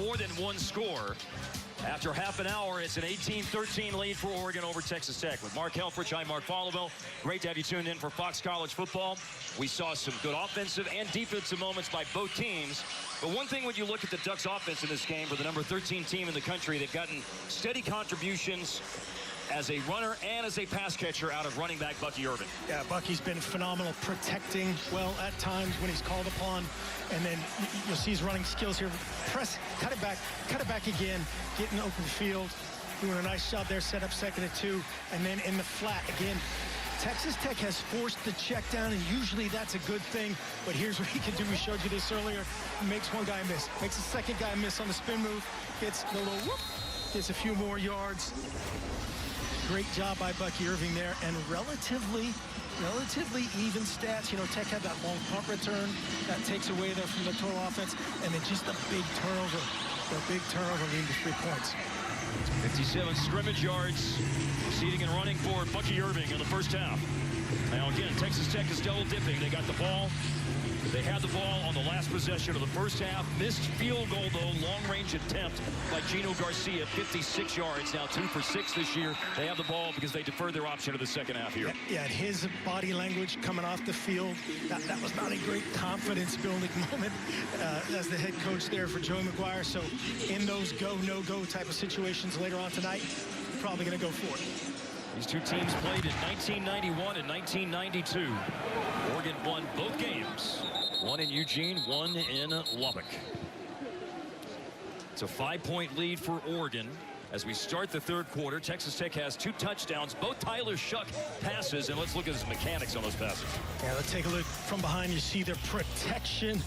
more than one score. After half an hour, it's an 18-13 lead for Oregon over Texas Tech. With Mark Helfrich, I'm Mark Followville. Great to have you tuned in for Fox College Football. We saw some good offensive and defensive moments by both teams. But one thing when you look at the Ducks offense in this game, for the number 13 team in the country, they've gotten steady contributions as a runner and as a pass catcher out of running back Bucky Irving. Yeah, Bucky's been phenomenal, protecting well at times when he's called upon. And then you'll see his running skills here. Press, cut it back again, getting open field, doing a nice job there, set up 2nd and 2, and then in the flat again. Texas Tech has forced the check down, and usually that's a good thing. But here's what he can do. We showed you this earlier. He makes one guy miss, makes a second guy miss on the spin move, gets the little whoop, gets a few more yards. Great job by Bucky Irving there, and relatively even stats. You know, Tech had that long punt return that takes away there from the total offense, and then just a big turnover. The big turnover leading to 3 points. 57 scrimmage yards, seeding and running for Bucky Irving in the first half. Now again, Texas Tech is double dipping. They got the ball. They had the ball on the last possession of the first half. Missed field goal, though, long-range attempt by Gino Garcia, 56 yards. Now 2 for 6 this year. They have the ball because they deferred their option to the second half here. Yeah, and his body language coming off the field, that was not a great confidence-building moment as the head coach there for Joey McGuire. So in those go, no-go type of situations later on tonight, probably going to go for it. These two teams played in 1991 and 1992. Oregon won both games. One in Eugene, one in Lubbock. It's a 5-point lead for Oregon. As we start the third quarter, Texas Tech has 2 touchdowns, both Tyler Shuck passes, and let's look at his mechanics on those passes. Yeah, let's take a look from behind. You see their protection.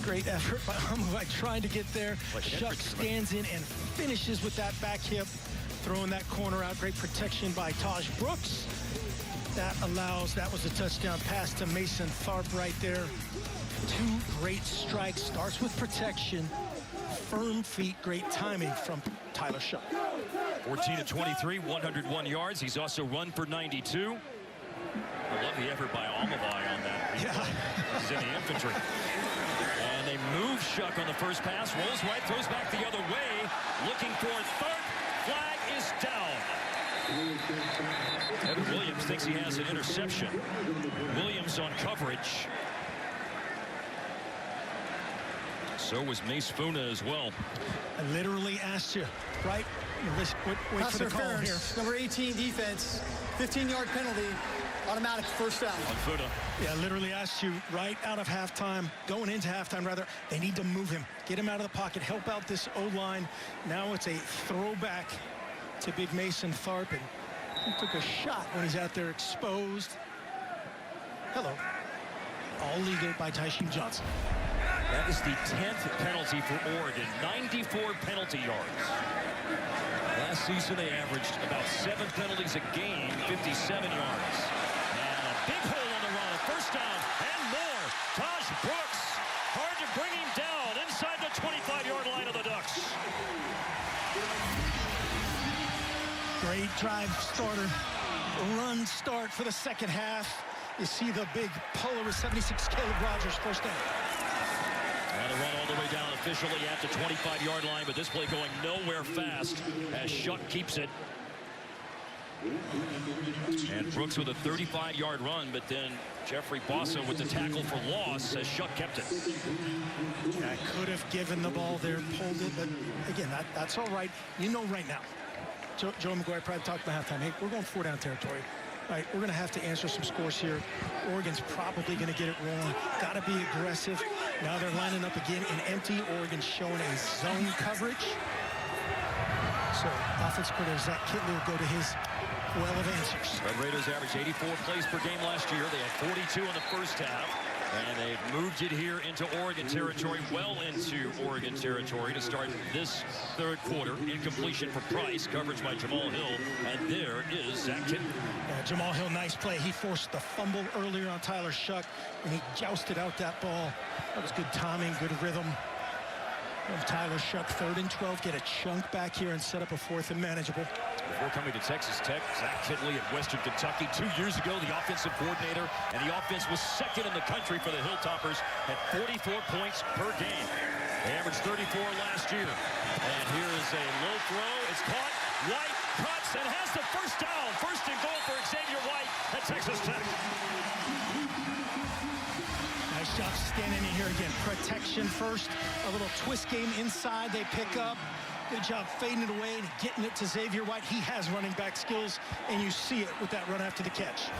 Great effort by Amubai trying to get there. Shuck stands in and finishes with that back hip, throwing that corner out. Great protection by Taj Brooks. That was a touchdown pass to Mason Tharp right there. 2 great strikes. Starts with protection, firm feet, great timing from Tyler Shuck. 14 of 23, 101 yards. He's also run for 92. I love the effort by Amubai on that. Yeah. He's in the infantry. And they move Shuck on the first pass. Rolls right, throws back the other way. Looking for Tharp. Flag is down. Evan Williams thinks he has an interception. Williams on coverage. So was Mace Funa as well. I literally asked you, right? Wait for the call here. Number 18 defense, 15-yard penalty, automatic first down. On Funa. Yeah, I literally asked you right out of halftime, going into halftime rather, they need to move him, get him out of the pocket, help out this O-line. Now it's a throwback to big Mason Tharp, and he took a shot when he's out there exposed. Hello. All legal by Tysheem Johnson. That is the 10th penalty for Oregon. 94 penalty yards. Last season they averaged about 7 penalties a game, 57 yards. And a big hole on the run, a first down and more. Taj Brooks, hard to bring him down inside the 25-yard line of the Ducks. Great drive starter, run start for the second half. You see the big puller with 76, Caleb Rogers, first down. And a run all the way down officially at the 25-yard line, but this play going nowhere fast as Shuck keeps it. And Brooks with a 35-yard run, but then Jeffrey Bossa with the tackle for loss as Shuck kept it. Yeah, could have given the ball there, pulled it, but again, that's all right. You know right now, Joe McGuire probably talked about halftime, hey, we're going 4-down territory. All right, we're going to have to answer some scores here. Oregon's probably going to get it wrong. Got to be aggressive. Now they're lining up again in empty. Oregon's showing a zone coverage. So offensive coordinator Zach Kittley will go to his well of answers. Red Raiders averaged 84 plays per game last year. They had 42 in the first half. And they've moved it here into Oregon territory, well into Oregon territory to start this third quarter. Incompletion for Price, coverage by Jamal Hill, and there is Zach Kittley. Jamal Hill, nice play. He forced the fumble earlier on Tyler Shuck, and he jousted out that ball. That was good timing, good rhythm. And Tyler Shuck, 3rd and 12, get a chunk back here and set up a 4th and manageable. Before coming to Texas Tech, Zach Kittley at Western Kentucky. 2 years ago, the offensive coordinator, and the offense was 2nd in the country for the Hilltoppers at 44 points per game. They averaged 34 last year. And here is a low throw. It's caught. White cuts and has the first down. First and goal for Xavier White at Texas Tech. Nice job standing in here again. Protection first. A little twist game inside. They pick up. Good job fading it away and getting it to Xavier White. He has running back skills, and you see it with that run after the catch.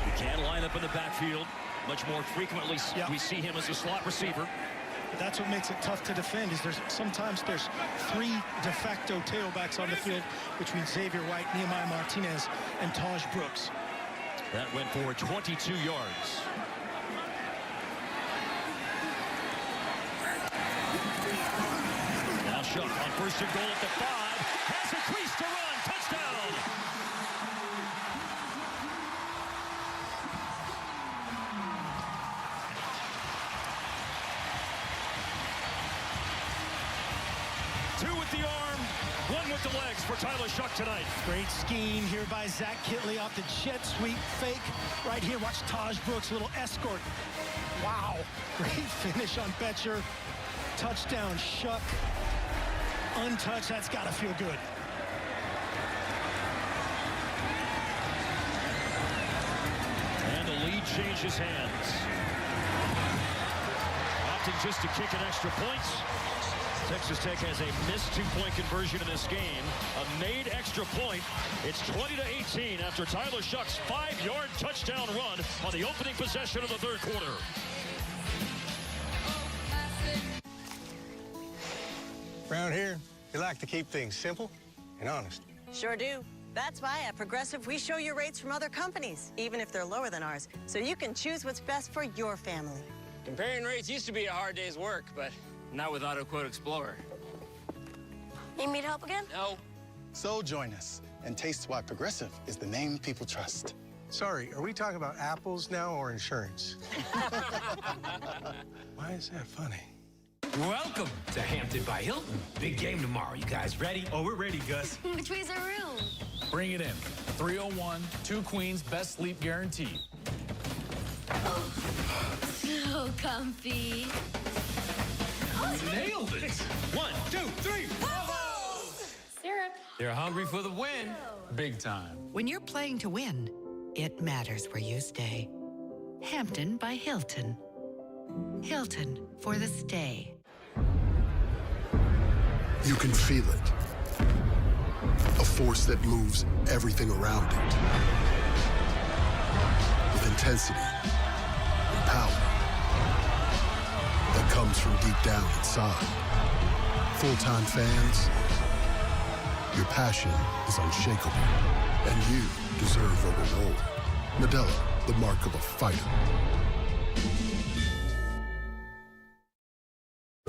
He can line up in the backfield. Much more frequently we see him as a slot receiver. That's what makes it tough to defend, is sometimes there's three de facto tailbacks on the field between Xavier White, Nehemiah Martinez, and Taj Brooks. That went for 22 yards. Now Shough on first and goal at the 5. Has a crease to run. Touchdown. Two with the arm, one with the legs for Tyler Shough tonight. Great scheme here by Zach Kittley off the jet sweep fake. Right here, watch Taj Brooks, a little escort. Wow, great finish on Betcher. Touchdown, Shough. Untouched, that's gotta feel good. And the lead changes hands. Opting just to kick an extra point. Texas Tech has a missed two-point conversion in this game. A made extra point. It's 20-18 after Tyler Shough's 5-yard touchdown run on the opening possession of the third quarter. Around here, we like to keep things simple and honest. Sure do. That's why at Progressive, we show you rates from other companies, even if they're lower than ours, so you can choose what's best for your family. Comparing rates used to be a hard day's work, but not with AutoQuote Explorer. Need me to help again? No. So join us and taste why Progressive is the name people trust. Sorry, are we talking about apples now or insurance? Why is that funny? Welcome to Hampton by Hilton. Big game tomorrow. You guys ready? Oh, we're ready, Gus. Which way's our room? Bring it in. 301, 2 queens, best sleep guaranteed. So comfy. Nailed it. 1, 2, 3. Syrup. They're hungry for the win. Big time. When you're playing to win, it matters where you stay. Hampton by Hilton. Hilton for the stay. You can feel it. A force that moves everything around it. With intensity and power that comes from deep down inside. Full-time fans, your passion is unshakable. And you deserve a reward. Modelo, the mark of a fighter.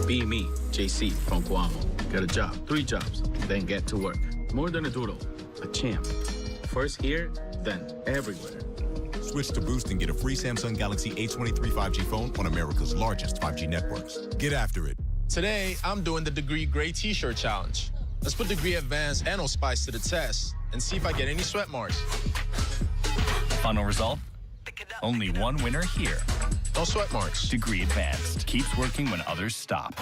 Be me, JC from Cuomo. Get a job, 3 jobs, then get to work. More than a doodle, a champ. First here, then everywhere. Switch to Boost and get a free Samsung Galaxy A23 5G phone on America's largest 5G networks. Get after it. Today, I'm doing the Degree Gray T-shirt challenge. Let's put Degree Advanced and Old Spice to the test and see if I get any sweat marks. Final result? Only one winner here. No sweat marks. Degree Advanced keeps working when others stop.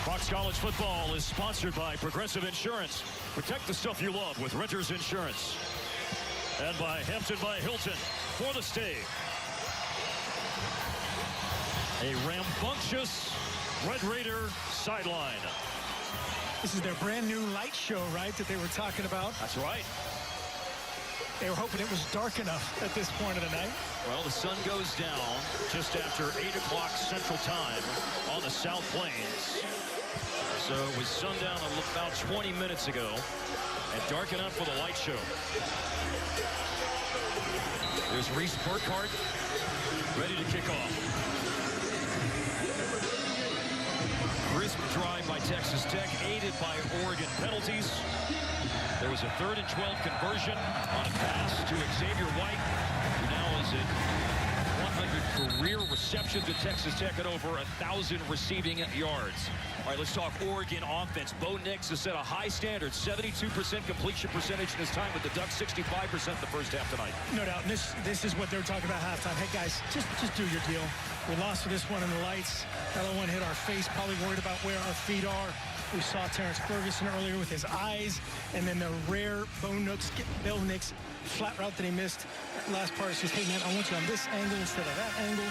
Fox College football is sponsored by Progressive Insurance. Protect the stuff you love with Renters Insurance. And by Hampton by Hilton for the stay. A rambunctious Red Raider sideline. This is their brand new light show, right, that they were talking about? That's right. They were hoping it was dark enough at this point of the night. Well, the sun goes down just after 8 o'clock Central Time on the South Plains. So it was sundown about 20 minutes ago and dark enough for the light show. There's Reese Burkhardt ready to kick off. Crisp drive by Texas Tech, aided by Oregon penalties. There was a 3rd and 12 conversion on a pass to Xavier White, who now is at 100 career receptions at Texas Tech at over 1,000 receiving yards. All right, let's talk Oregon offense. Bo Nix has set a high standard, 72% completion percentage in his time with the Ducks, 65% the first half tonight. No doubt. This is what they're talking about halftime. Hey, guys, just do your deal. We lost to this one in the lights. The other one hit our face, probably worried about where our feet are. We saw Terrence Ferguson earlier with his eyes, and then the rare Bo Nix flat route that he missed. Last part is just, hey, man, I want you on this angle instead of that angle.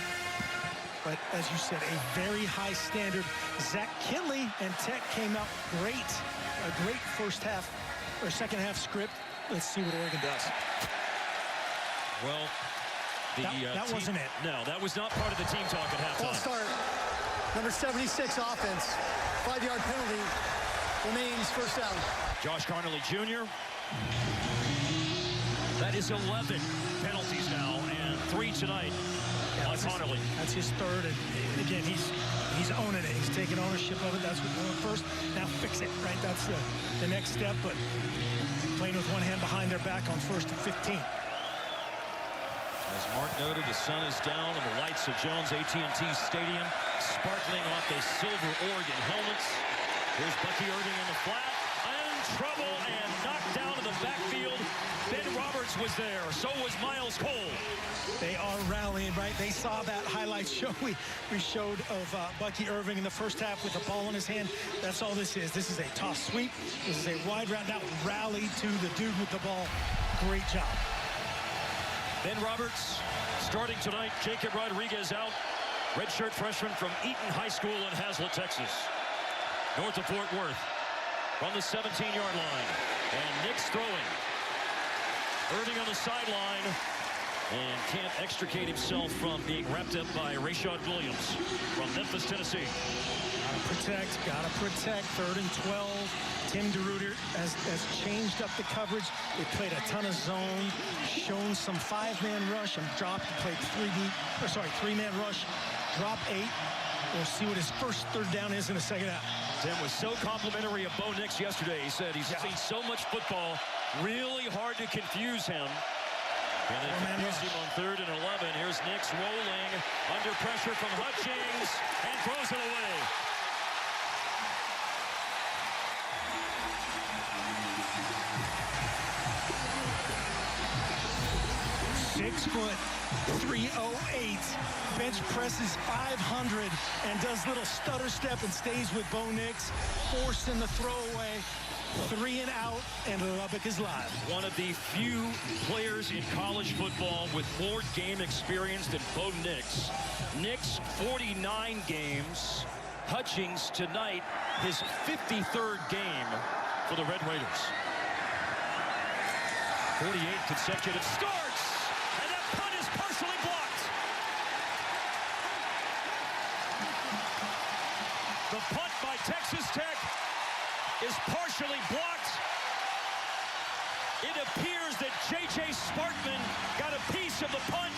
But as you said, a very high standard. Zach Kinley and Tech came out great. A great second half script. Let's see what Oregon does. Well, that wasn't it. No, that was not part of the team talk at halftime. False start. Number 76 offense. 5-yard penalty. Remains first down. Josh Carnley Jr. That is 11 penalties now, and 3 tonight on Carnley. That's his third, and again, he's owning it. He's taking ownership of it. That's what we're doing first. Now fix it, right? That's the next step, but playing with one hand behind their back on 1st and 15. As Mark noted, the sun is down and the lights of Jones AT&T Stadium sparkling off the silver Oregon helmets. Here's Bucky Irving in the flat. In trouble and knocked down in the backfield. Ben Roberts was there. So was Miles Cole. They are rallying, right? They saw that highlight show we showed of Bucky Irving in the first half with the ball in his hand. That's all this is. This is a toss sweep. This is a wide route. Now rally to the dude with the ball. Great job. Ben Roberts starting tonight. Jacob Rodriguez out. Redshirt freshman from Eaton High School in Hazlet, Texas. North of Fort Worth. From the 17-yard line. And Nix throwing. Irving on the sideline. And can't extricate himself from being wrapped up by Rashad Williams from Memphis, Tennessee. Gotta protect. 3rd and 12. Tim DeRuyter has changed up the coverage. They played a ton of zone, shown some 5-man rush, and dropped. Played 3-man rush, drop 8. We'll see what his first 3rd down is in the second half. Tim was so complimentary of Bo Nix yesterday. He said he's seen so much football, really hard to confuse him. And they confuse him on 3rd and 11. Here's Nix rolling under pressure from Hutchings and throws it away. 6'308", bench presses 500 and does little stutter step and stays with Bo Nix, forcing the throwaway. 3 and out, and Lubbock is live. One of the few players in college football with more game experience than Bo Nix. Nix, 49 games. Hutchings tonight, his 53rd game for the Red Raiders. 48 consecutive starts, and that punt is partially blocked. The punt by Texas Tech is partially blocked. It appears that J.J. Sparkman got a piece of the punt,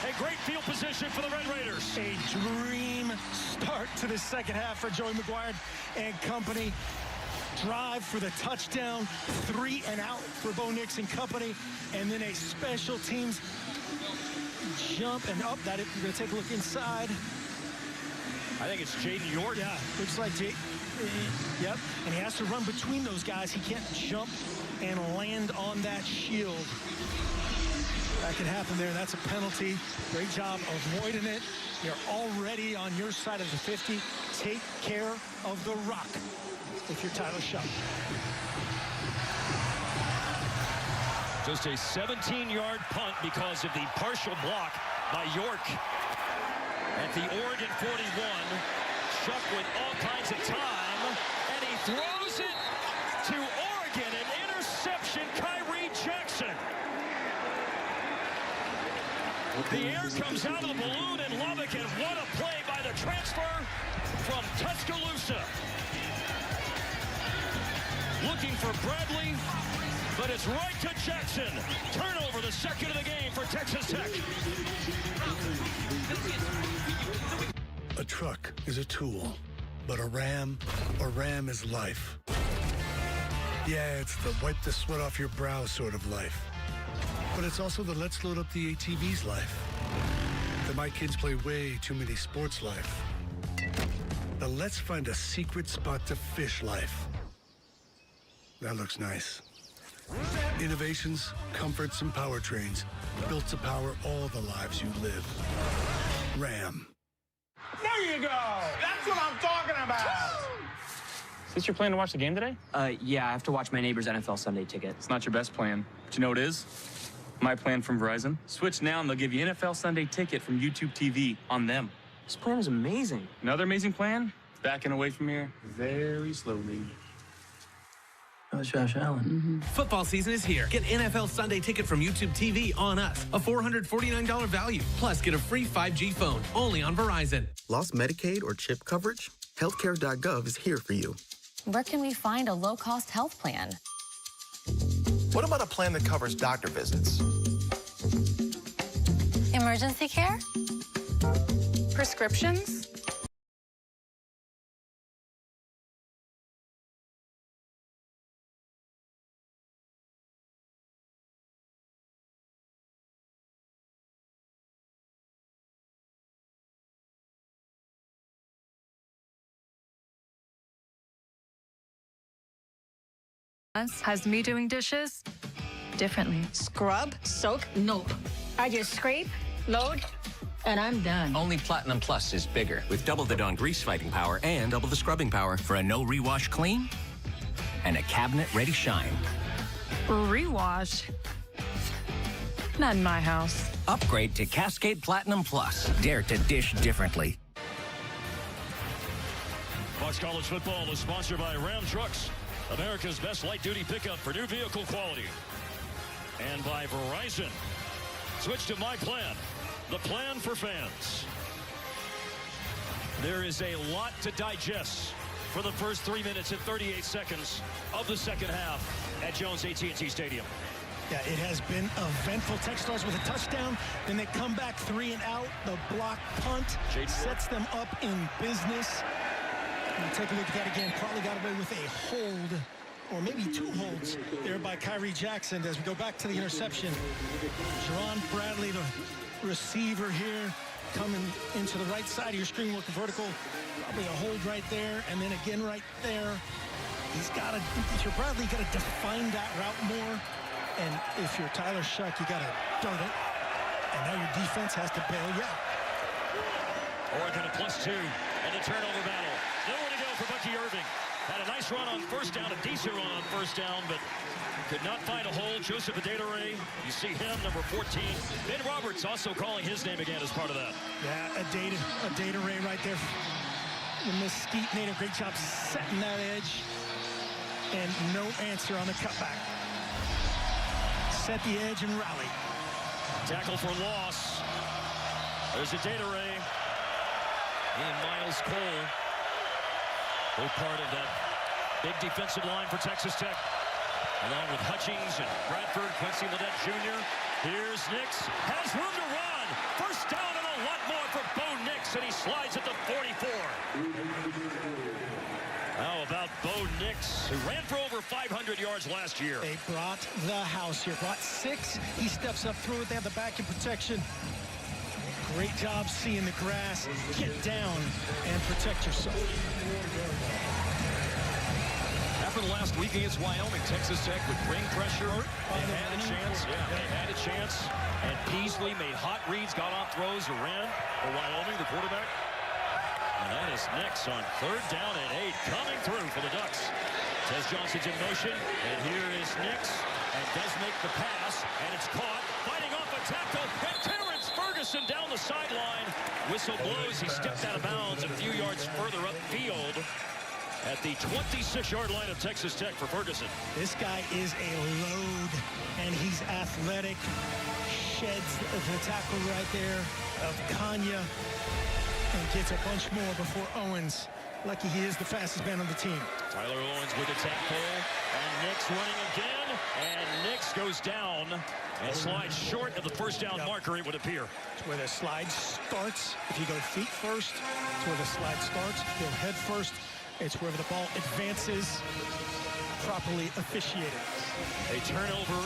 and great field position for the Red Raiders. A dream start to the second half for Joey McGuire and company. Drive for the touchdown, 3 and out for Bo Nix and company, and then a special teams jump and up. We're going to take a look inside. I think it's Jaden York. Yeah, looks like yep, and he has to run between those guys. He can't jump and land on that shield. That could happen there. That's a penalty. Great job avoiding it. You're already on your side of the 50. Take care of the rock if you're Tyler Shough. Just a 17-yard punt because of the partial block by York. At the Oregon 41, Shough with all kinds of time, and he throws it to Oregon, an interception, Kyrie Jackson. The air comes out of the balloon in Lubbock, and what a play by the transfer from Tuscaloosa. Looking for Bradley, but it's right to Jackson. Turnover, the second of the game for Texas Tech. A truck is a tool, but a Ram is life. Yeah, it's the wipe the sweat off your brow sort of life. But it's also the let's load up the ATV's life. The my kids play way too many sports life. The let's find a secret spot to fish life. That looks nice. Innovations, comforts, and powertrains built to power all the lives you live. Ram. you go. That's what I'm talking about. Is this your plan to watch the game today? Yeah, I have to watch my neighbor's NFL Sunday ticket. It's not your best plan. But you know what it is? My plan from Verizon. Switch now and they'll give you NFL Sunday ticket from YouTube TV on them. This plan is amazing. Another amazing plan? Backing away from here very slowly. That was Josh Allen. Football season is here. Get NFL Sunday ticket from YouTube TV on us. A $449 value. Plus, get a free 5G phone only on Verizon. Lost Medicaid or CHIP coverage? Healthcare.gov is here for you. Where can we find a low-cost health plan? What about a plan that covers doctor visits? Emergency care? Prescriptions? Has me doing dishes differently. Scrub, soak, nope. I just scrape, load, and I'm done. Only Platinum Plus is bigger, with double the Dawn grease-fighting power and double the scrubbing power for a no-rewash clean and a cabinet-ready shine. Rewash? Not in my house. Upgrade to Cascade Platinum Plus. Dare to dish differently. Fox College football is sponsored by Ram Trucks, America's best light-duty pickup for new vehicle quality. And by Verizon. Switch to my plan, the plan for fans. There is a lot to digest for the first 3 minutes and 38 seconds of the second half at Jones AT&T Stadium. Yeah, it has been eventful. Tech starts with a touchdown, then they come back 3 and out. The block punt sets them up in business. And take a look at that again. Probably got away with a hold, or maybe 2 holds there by Kyrie Jackson. As we go back to the interception, Jerron Bradley, the receiver here, coming into the right side of your screen, working vertical. Probably a hold right there, and then again right there. He's got to, if you're Bradley, you got to define that route more. And if you're Tyler Shuck, you got to dart it. And now your defense has to bail you out. Oregon a +2 and a turnover battle. Nowhere to go for Bucky Irving. Had a nice run on first down, a decent run on first down, but could not find a hole. Joseph Adedore, you see him, number 14. Ben Roberts also calling his name again as part of that. Yeah, Adedore right there. The Mesquite made a great job setting that edge. And no answer on the cutback. Set the edge and rally. Tackle for loss. There's Adedore and Miles Cole. Both part of that big defensive line for Texas Tech. Along with Hutchings and Bradford, Quincy Ledet Jr. Here's Nix. Has room to run. First down and a lot more for Bo Nix, and he slides at the 44. How about Bo Nix, who ran for over 500 yards last year? They brought the house here. Brought 6. He steps up through it. They have the back in protection. Great job seeing the grass. Get down and protect yourself. After the last week against Wyoming, Texas Tech with ring pressure. They had a chance. Yeah, they had a chance. And Peasley made hot reads, got on throws, or ran for Wyoming, the quarterback. And that is Nix on 3rd down and 8, coming through for the Ducks. Tez Johnson's in motion, and here is Nix, and does make the pass, and it's caught, fighting off a tackle, and Terrence Ferguson down the sideline. Whistle blows, he stepped out of bounds a few yards further upfield at the 26-yard line of Texas Tech for Ferguson. This guy is a load, and he's athletic. Sheds the tackle right there of Kanya, and gets a bunch more before Owens. Lucky he is the fastest man on the team. Tyler Owens with the tackle, and Nix running again, and Nix goes down and slides short of the first down marker, it would appear. It's where the slide starts. If you go feet first, it's where the slide starts. If you go head first, it's wherever the ball advances, properly officiated. A turnover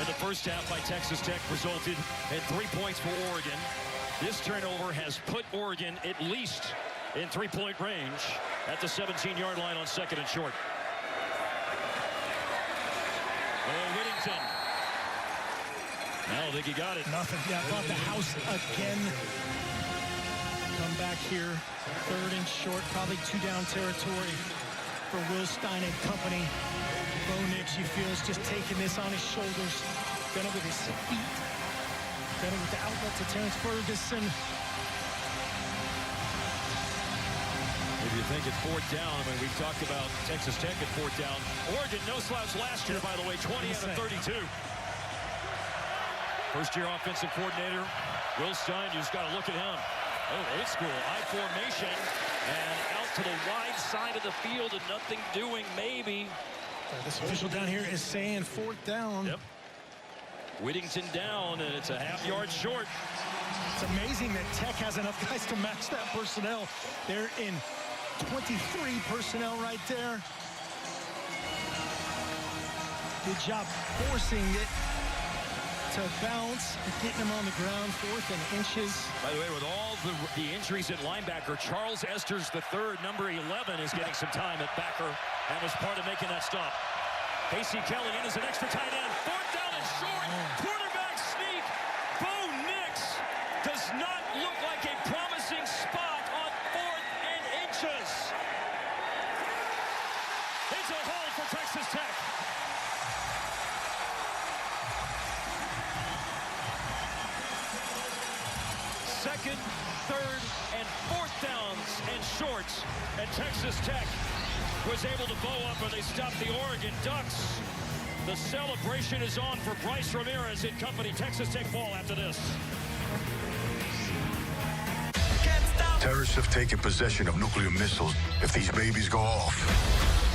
in the first half by Texas Tech resulted in 3 points for Oregon. This turnover has put Oregon at least in 3-point range at the 17-yard line on 2nd and short. Whittington. I don't think he got it. Nothing. Yeah, brought the house again. Come back here. 3rd and short, probably 2-down territory for Will Stein and company. Bo Nix, you feel, is just taking this on his shoulders. Done it with his feet. Done it with the outlet to Terrence Ferguson. If you think at 4th down, I mean, we talked about Texas Tech at 4th down. Oregon, no slouch last year, by the way, 20 out of 32. First-year offensive coordinator, Will Stein, you just got to look at him. Oh, old school, I formation, and out to the wide side of the field and nothing doing, maybe. This official down here is saying 4th down. Yep. Whittington down, and it's a half-yard short. It's amazing that Tech has enough guys to match that personnel. They're in 23 personnel right there. Good job forcing it to bounce and getting him on the ground. 4th and inches. By the way, with all the injuries at linebacker, Charles Esters III, number 11, is getting some time at backer and was part of making that stop. Casey Kelly in as an extra tight end. 4th down and short. Quarterback sneak. Bo Nix does not look like a promising spot on 4th and inches. It's a hold for Texas Tech. Second, 3rd, and 4th downs and shorts, and Texas Tech was able to bow up, and they stopped the Oregon Ducks. The celebration is on for Bryce Ramirez and company. Texas Tech ball after this. Terrorists have taken possession of nuclear missiles. If these babies go off,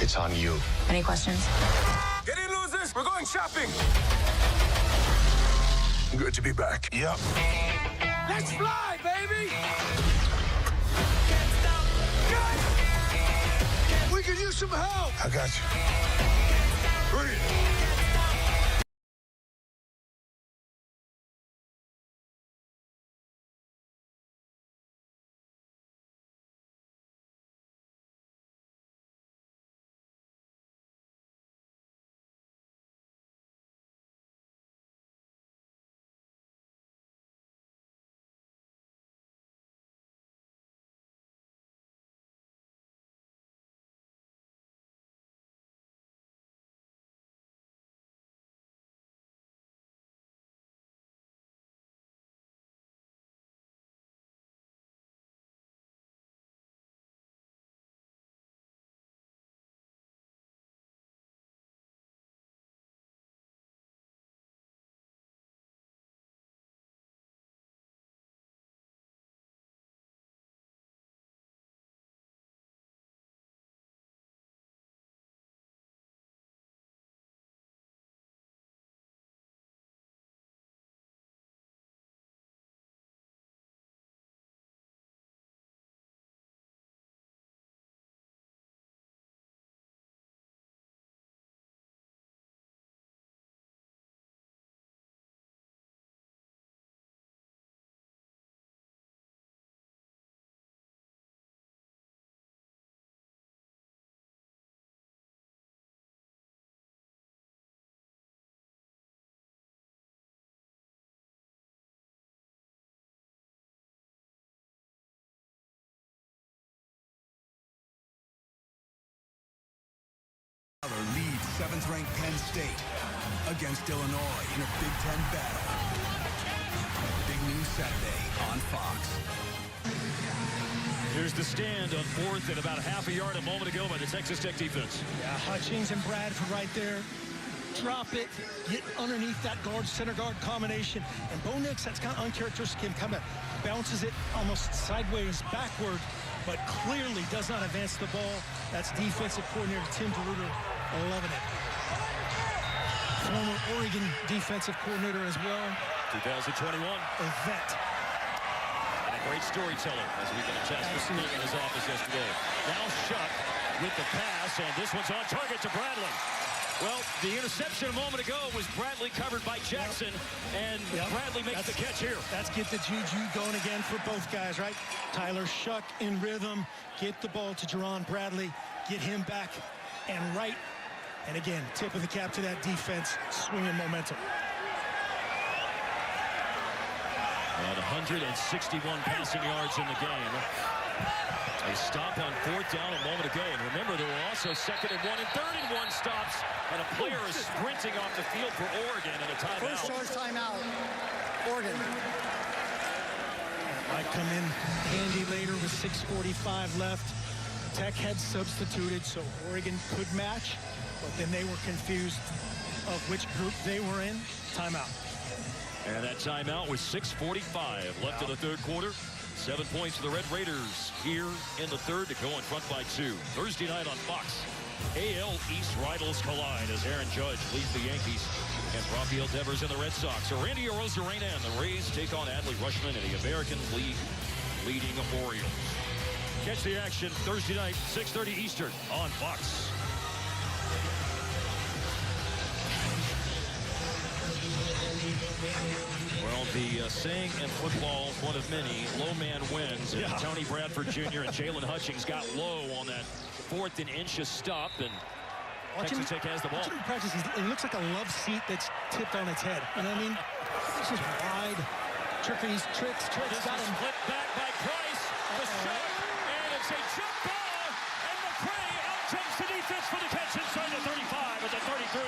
it's on you. Any questions? Get in, losers! We're going shopping! Good to be back. Yep. Let's fly, baby! We could use some help! I got you. Bring it. Leads 7th-ranked Penn State against Illinois in a Big Ten battle. Big news Saturday on Fox. Here's the stand on 4th and about half a yard a moment ago by the Texas Tech defense. Yeah, Hutchings and Bradford right there. Drop it, get underneath that center guard combination. And Bo Nix, that's kind of uncharacteristic him, kind of bounces it almost sideways backward, but clearly does not advance the ball. That's defensive coordinator Tim DeRuyter loving it. Former Oregon defensive coordinator as well. 2021. A vet. And a great storyteller, as we can attest to speaking in his office yesterday. Now Shuck with the pass, and this one's on target to Bradley. Well, the interception a moment ago was Bradley covered by Jackson, and Bradley makes the catch here. That's get the juju going again for both guys, right? Tyler Shuck in rhythm. Get the ball to Jerron Bradley. Get him back and right. And again, tip of the cap to that defense, swinging momentum. And 161 passing yards in the game. A stop on 4th down a moment ago. And remember, there were also 2nd and 1 and 3rd and 1 stops. And a player is sprinting off the field for Oregon and a timeout. First charge timeout. Oregon. Might come in handy later with 6:45 left. Tech had substituted, so Oregon could match, but then they were confused of which group they were in. Timeout. And that timeout with 6:45 left in the 3rd quarter. 7 points for the Red Raiders here in the 3rd to go in front by 2. Thursday night on Fox. AL East rivals collide as Aaron Judge leads the Yankees and Rafael Devers and the Red Sox. So Randy Arozarena and the Rays take on Adley Rutschman and the American League leading Orioles. Catch the action Thursday night, 6:30 Eastern on Fox. Well, the saying in football, one of many, low man wins. And Tony Bradford Jr. and Jalen Hutchings got low on that 4th and inches stop, and Texas Tech has the ball. Watching him practice, it looks like a love seat that's tipped on its head. You know what I mean? It's just wide. Tricks. Got him. Split back by Price. The shot, and it's a jump ball. And McCray out-jumps the defense for the catch inside the 35 at the 33.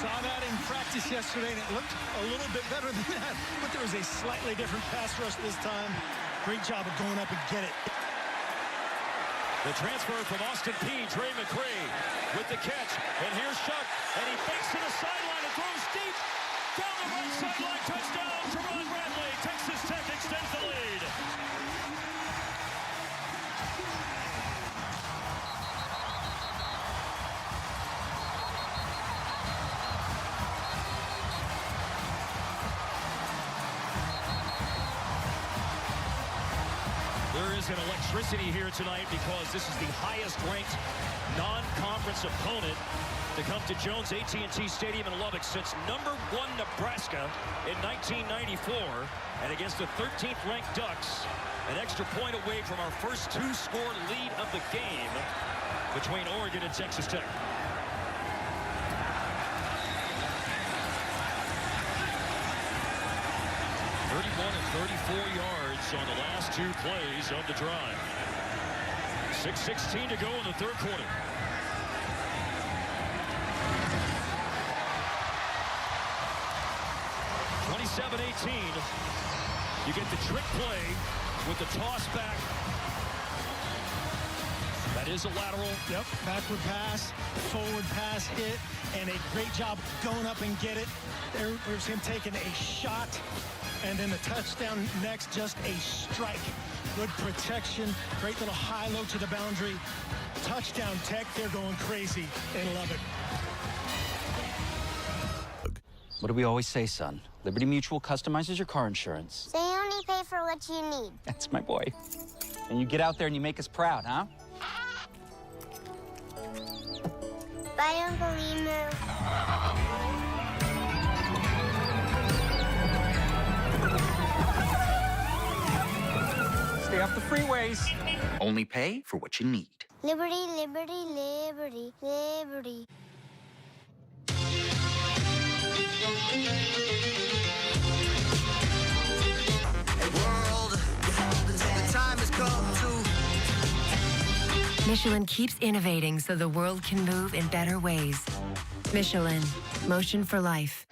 Saw that in practice yesterday, and it looked a little bit better than that. But there was a slightly different pass rush this time. Great job of going up and get it. The transfer from Austin Peay, Trey McCray with the catch. And here's Shuck, and he fakes to the sideline and throws deep. Down the right sideline, touchdown, Teron Bradley. Texas Tech extends the lead. There is an electricity here tonight because this is the highest-ranked non-conference opponent to come to Jones AT&T Stadium in Lubbock since #1 Nebraska in 1994, and against the 13th-ranked Ducks, an extra point away from our first 2-score lead of the game between Oregon and Texas Tech. And 34 yards on the last 2 plays of the drive. 6:16 to go in the 3rd quarter. You get the trick play with the toss back. That is a lateral. Yep, backward pass, forward pass hit, and a great job going up and get it. There's him taking a shot, and then the touchdown next, just a strike. Good protection, great little high-low to the boundary. Touchdown Tech, they're going crazy in Lubbock. What do we always say, son? Liberty Mutual customizes your car insurance. So you only pay for what you need. That's my boy. And you get out there and you make us proud, huh? Bye, Uncle Emu. Stay off the freeways. Only pay for what you need. Liberty, liberty, liberty, liberty. Hey world, the time has come to. Michelin keeps innovating so the world can move in better ways. Michelin, motion for life.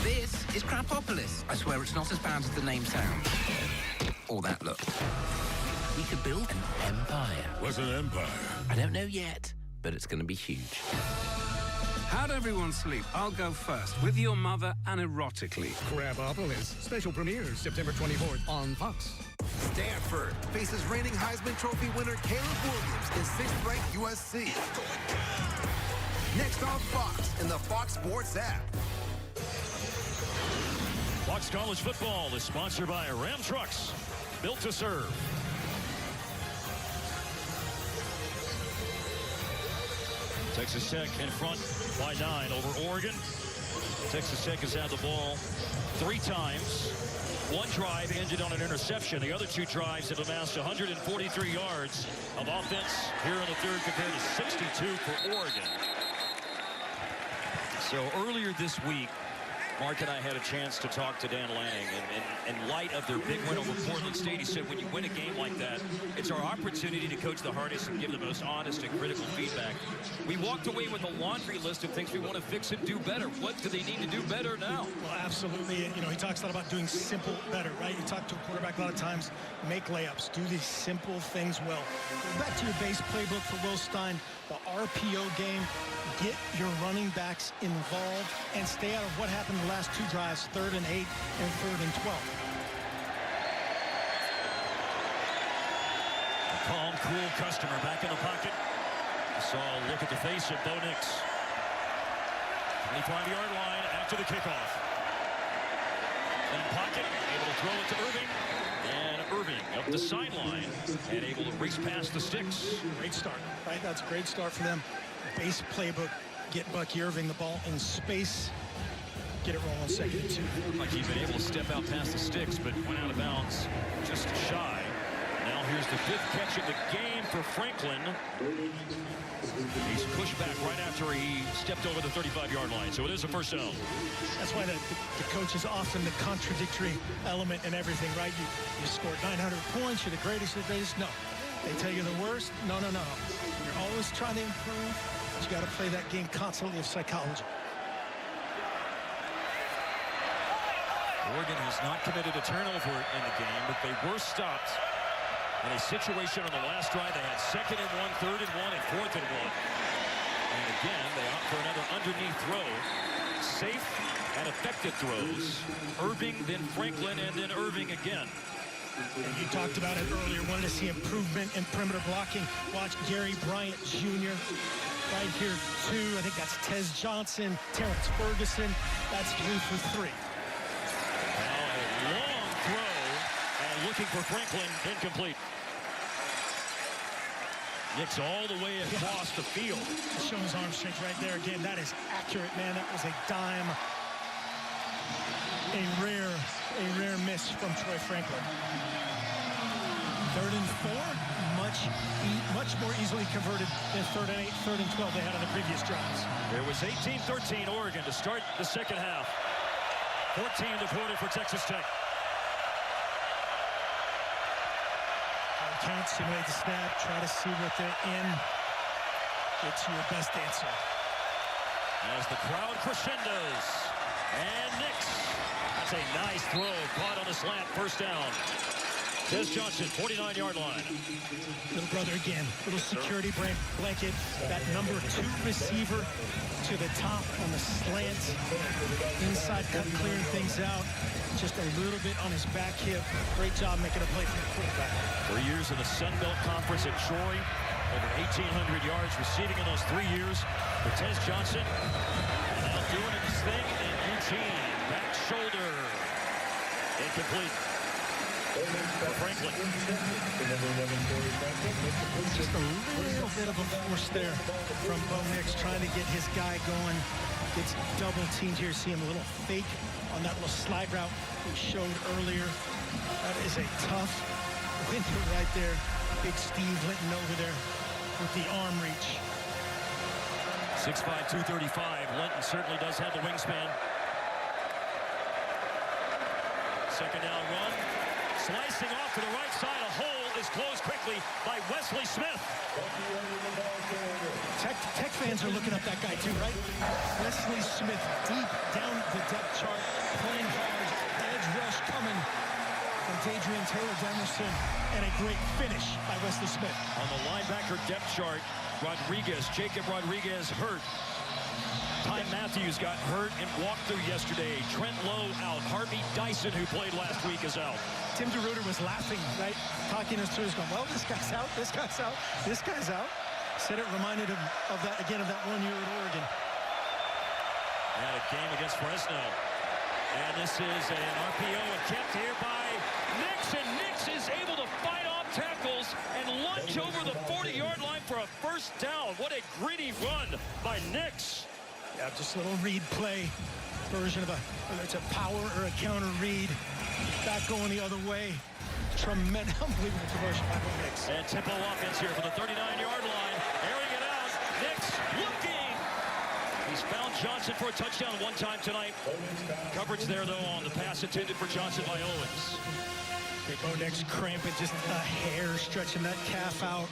This is Crapopolis. I swear it's not as bad as the name sounds. Or that look. We could build an empire. What's an empire? I don't know yet, but it's going to be huge. How'd everyone sleep? I'll go first. With your mother and erotically. Crapopolis. Special premieres September 24th on Fox. Stanford faces reigning Heisman Trophy winner Caleb Williams in 6th-ranked USC. Next on Fox in the Fox Sports app. Fox College Football is sponsored by Ram Trucks, built to serve. Texas Tech in front by 9 over Oregon. Texas Tech has had the ball 3 times. One drive ended on an interception. The other 2 drives have amassed 143 yards of offense here in the third compared to 62 for Oregon. So earlier this week, Mark and I had a chance to talk to Dan Lanning, and in light of their big win over Portland State, he said when you win a game like that, it's our opportunity to coach the hardest and give the most honest and critical feedback. We walked away with a laundry list of things we want to fix and do better. What do they need to do better now? Well, absolutely. You know, he talks a lot about doing simple better, right? You talk to a quarterback a lot of times, make layups, do these simple things well. Go back to your base playbook for Will Stein, the RPO game. Get your running backs involved and stay out of what happened in the last 2 drives, 3rd and 8 and 3rd and 12. A calm, cool customer back in the pocket. Saw a look at the face of Bo Nix. 25-yard line after the kickoff. In pocket, able to throw it to Irving. And Irving up the sideline and able to race past the sticks. Great start, right? That's a great start for them. Base playbook, get Bucky Irving the ball in space, get it rolling 2nd and 2. Looked like he'd been able to step out past the sticks, but went out of bounds just shy. Now here's the 5th catch of the game for Franklin. He's pushed back right after he stepped over the 35-yard line, so it is a first down. That's why the coach is often the contradictory element in everything, right? You scored 900 points, you're the greatest of the greatest. No. They tell you the worst. No. You're always trying to improve, but you got to play that game constantly of psychology. Oregon has not committed a turnover in the game, but they were stopped in a situation on the last drive. They had 2nd and 1, 3rd and 1, and 4th and 1. And again, they opt for another underneath throw. Safe and effective throws. Irving, then Franklin, and then Irving again. And you talked about it earlier, wanted to see improvement in perimeter blocking. Watch Gary Bryant Jr. right here, 2. I think that's Tez Johnson, Terrence Ferguson. That's 3 for 3. Now a long throw, and looking for Franklin, incomplete. Nix all the way across the field. Showing his arm strength right there. Again, that is accurate, man. That was a dime. A rare miss from Troy Franklin. 3rd and 4, much more easily converted than 3rd and 8, 3rd and 12 they had on the previous drives. There was 18-13 Oregon to start the second half. 14 deported for Texas Tech. Count, simulate the snap, try to see what they're in. Get to your best answer. As the crowd crescendos. And Nix. That's a nice throw. Caught on the slant. First down. Tez Johnson, 49-yard line. Little brother again. Little security blanket. That number 2 receiver to the top on the slant. Inside cut, clearing things out. Just a little bit on his back hip. Great job making a play for the quarterback. 3 years in the Sun Belt Conference at Troy. Over 1,800 yards receiving in those 3 years for Tez Johnson. And now doing his thing in Eugene. Back shoulder. Incomplete. For Franklin. Just a little bit of a force there from Bo Nix trying to get his guy going. Gets double teamed here. See him a little fake on that little slide route we showed earlier. That is a tough window right there. Big Steve Linton over there with the arm reach. 6'5", 235. Linton certainly does have the wingspan. Second down run. Slicing off to the right side. A hole is closed quickly by Wesley Smith. Tech fans are looking up that guy too, right? Wesley Smith deep down the depth chart, playing hard, edge rush coming from Dadrian Taylor-Demerson, and a great finish by Wesley Smith. On the linebacker depth chart, Jacob Rodriguez hurt. Ty Matthews got hurt and walked through yesterday. Trent Lowe out. Harvey Dyson, who played last week, is out. Tim DeRuiter was laughing, right? Talking us through, going, well, this guy's out, this guy's out, this guy's out. Said it reminded him of that, again, of that 1 year at Oregon. Had a game against Fresno. And this is an RPO attempt here by Nix, and Nix is able to fight off tackles and lunge over the 40-yard line for a first down. What a gritty run by Nix. Yeah, just a little read play version of whether it's a power or a counter read. Back going the other way. Tremendous, unbelievable conversion by Bo Nix. And tempo offense here from the 39-yard line. Airing it out. Nix looking. He's found Johnson for a touchdown one time tonight. Coverage there, though, on the pass intended for Johnson by Owens. Okay, Bo Nix cramping, just a hair, stretching that calf out.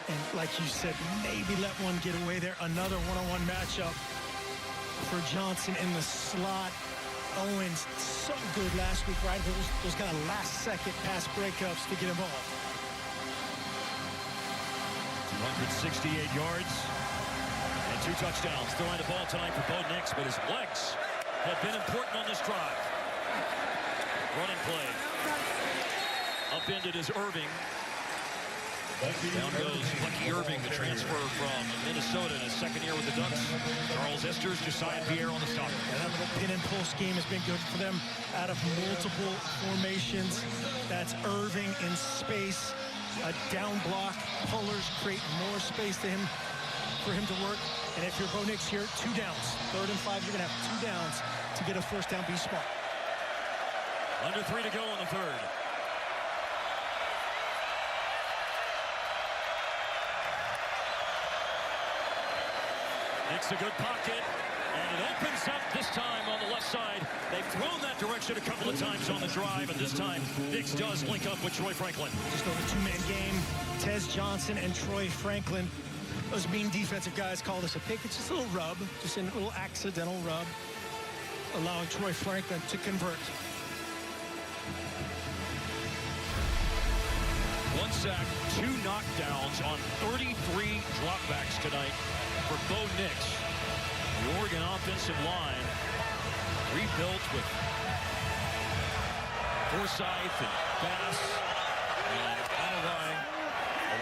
And like you said, maybe let one get away there. Another one-on-one matchup for Johnson in the slot. Owens, so good last week, right? Those kind of last-second pass breakups to get involved. 268 yards and 2 touchdowns. Throwing the ball tonight for Bo Nix, but his legs have been important on this drive. Running play. Upended is Irving. Down goes Bucky Irving, the transfer from Minnesota in his second year with the Ducks. Charles Esters, Josiah Pierre on the stop. That little pin and pull scheme has been good for them out of multiple formations. That's Irving in space. A down block. Pullers create more space for him to work. And if you're Bo Nix here, 2 downs. 3rd and 5, you're going to have 2 downs to get a first down. Be smart. Under 3 to go in the 3rd. Nix a good pocket, and it opens up this time on the left side. They've thrown that direction a couple of times on the drive, and this time Nix does link up with Troy Franklin. Just over 2-man game. Tez Johnson and Troy Franklin. Those mean defensive guys call this a pick. It's just a little rub, just a little accidental rub, allowing Troy Franklin to convert. 1 sack, 2 knockdowns on 33 dropbacks tonight for Bo Nix. The Oregon offensive line rebuilt with Forsythe and Bass and Alawai.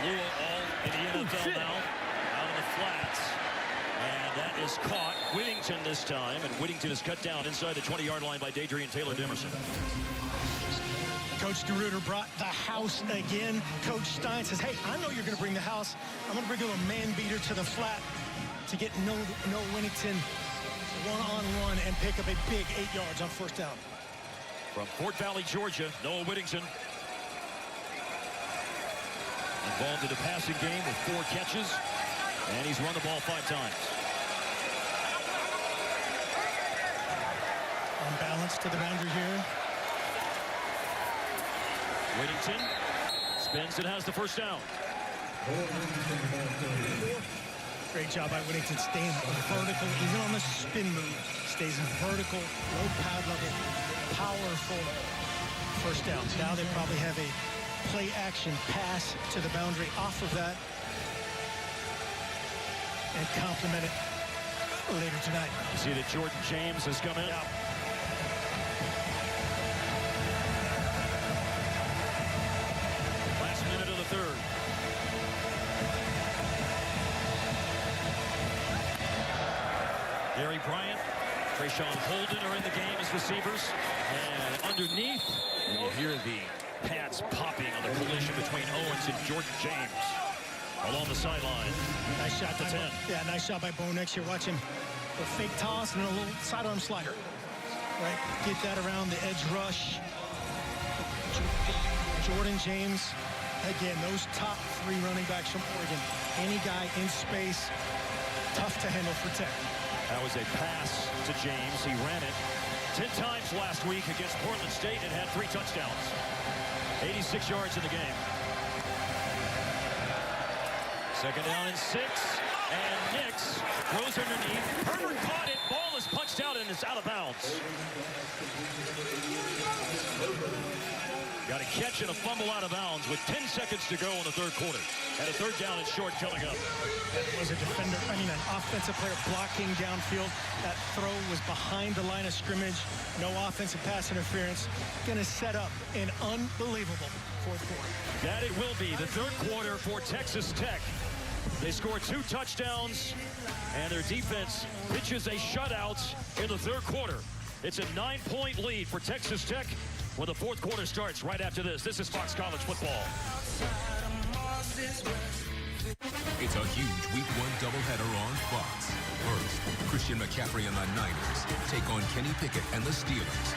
Alua all in the NFL now, out in the flats. And that is caught. Whittington this time, and Whittington is cut down inside the 20-yard line by Dadrian Taylor-Demerson. Coach DeRuiter brought the house again. Coach Stein says, hey, I know you're going to bring the house. I'm going to bring a little man beater to the flat to get no Whittington one-on-one and pick up a big 8 yards on first down. From Fort Valley, Georgia, Noah Whittington. Involved in the passing game with 4 catches, and he's run the ball 5 times. On balance to the boundary here. Whittington spins and has the first down. Great job by Whittington staying vertical, even on the spin move. Stays vertical, low pad level, powerful first down. Now they probably have a play action pass to the boundary off of that and complement it later tonight. You see that Jordan James has come in. Yeah. Last minute of the 3rd. Gary Bryant, Trayshawn Holden are in the game as receivers. And underneath, and you hear the pads popping on the collision between Owens and Jordan James along the sideline. Nice shot to 10. Yeah, nice shot by Bo Nix here. Watch him. A fake toss and a little sidearm slider. Right, get that around the edge rush. Jordan James, again, those top 3 running backs from Oregon. Any guy in space, tough to handle for Tech. That was a pass to James. He ran it 10 times last week against Portland State and had 3 touchdowns. 86 yards in the game. 2nd down and 6. And Nix throws underneath. Herbert caught it. Ball is punched out and it's out of bounds. Got a catch and a fumble out of bounds with 10 seconds to go in the 3rd quarter. And a 3rd down and short coming up. That was a defender, an offensive player blocking downfield. That throw was behind the line of scrimmage. No offensive pass interference. Going to set up an unbelievable 4th quarter. That it will be the 3rd quarter for Texas Tech. They score 2 touchdowns, and their defense pitches a shutout in the 3rd quarter. It's a 9-point lead for Texas Tech when the 4th quarter starts right after this. This is Fox College Football. It's a huge Week 1 doubleheader on Fox. First, Christian McCaffrey and the Niners take on Kenny Pickett and the Steelers.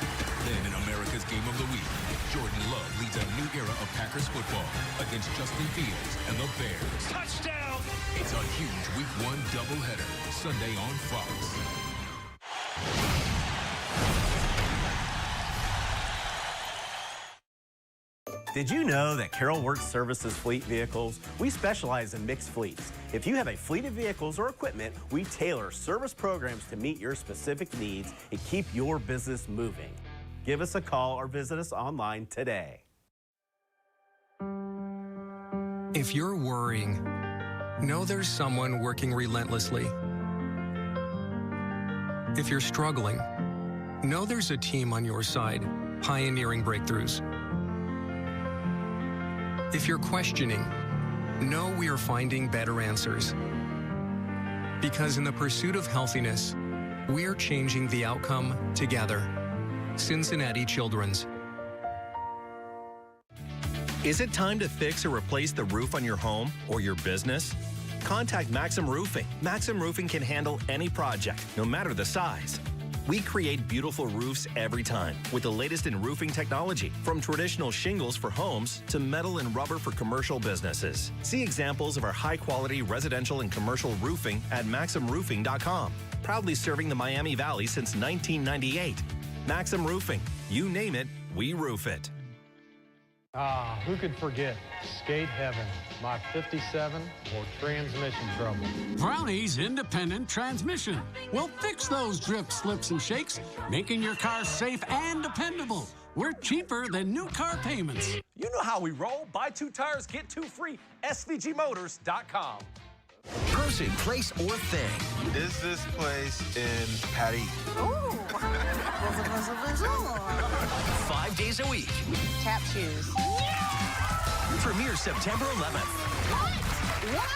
Then in America's Game of the Week, Jordan Love leads a new era of Packers football against Justin Fields and the Bears. Touchdown! It's a huge Week 1 doubleheader, Sunday on Fox. Did you know that Carroll Works services fleet vehicles? We specialize in mixed fleets. If you have a fleet of vehicles or equipment, we tailor service programs to meet your specific needs and keep your business moving. Give us a call or visit us online today. If you're worrying, know there's someone working relentlessly. If you're struggling, know there's a team on your side, pioneering breakthroughs. If you're questioning, know we are finding better answers. Because in the pursuit of healthiness, we are changing the outcome together. Cincinnati Children's. Is it time to fix or replace the roof on your home or your business? Contact Maxim Roofing. Maxim Roofing can handle any project, no matter the size. We create beautiful roofs every time with the latest in roofing technology, from traditional shingles for homes to metal and rubber for commercial businesses. See examples of our high-quality residential and commercial roofing at MaximRoofing.com. Proudly serving the Miami Valley since 1998. Maxim Roofing. You name it, we roof it. Ah, who could forget Skate Heaven, my 57 or transmission trouble. Brownie's independent transmission will fix those drips, slips, and shakes, making your car safe and dependable. We're cheaper than new car payments. You know how we roll. Buy 2 tires, get 2 free. SVGmotors.com. Person, place, or thing. Is this place in Paris? Ooh. 5 days a week. Tap shoes. Premiere September 11th. What?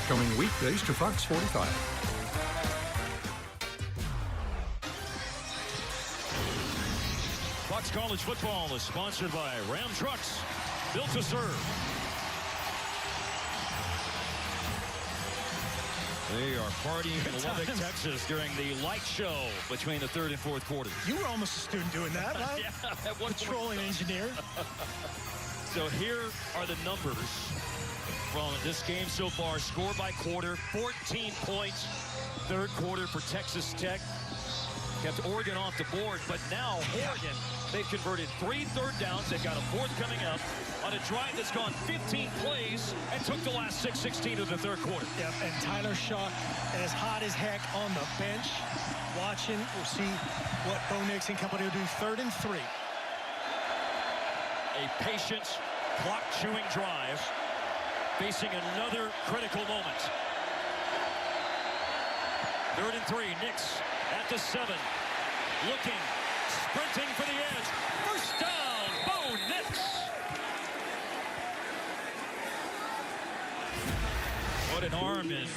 Coming weekdays to Fox 45. Fox College Football is sponsored by Ram Trucks, built to serve. They are partying in Lubbock, Texas during the light show between the third and fourth quarters. You were almost a student doing that, right? Yeah, at one Patrolling engineer. So here are the numbers from this game so far. Score by quarter, 14 points. Third quarter for Texas Tech. Kept Oregon off the board, but now Oregon, they've converted 3 third downs. They've got a 4th coming up on a drive that's gone 15 plays and took the last 16 of the third quarter. Yep, and Tyler Shough as hot as heck on the bench. Watching, we'll see what Bo Nix and company will do. 3rd and 3. A patient, clock-chewing drive, facing another critical moment. 3rd and 3, Nix at the 7, looking, sprinting for the edge. First down, Bo Nix. What an arm and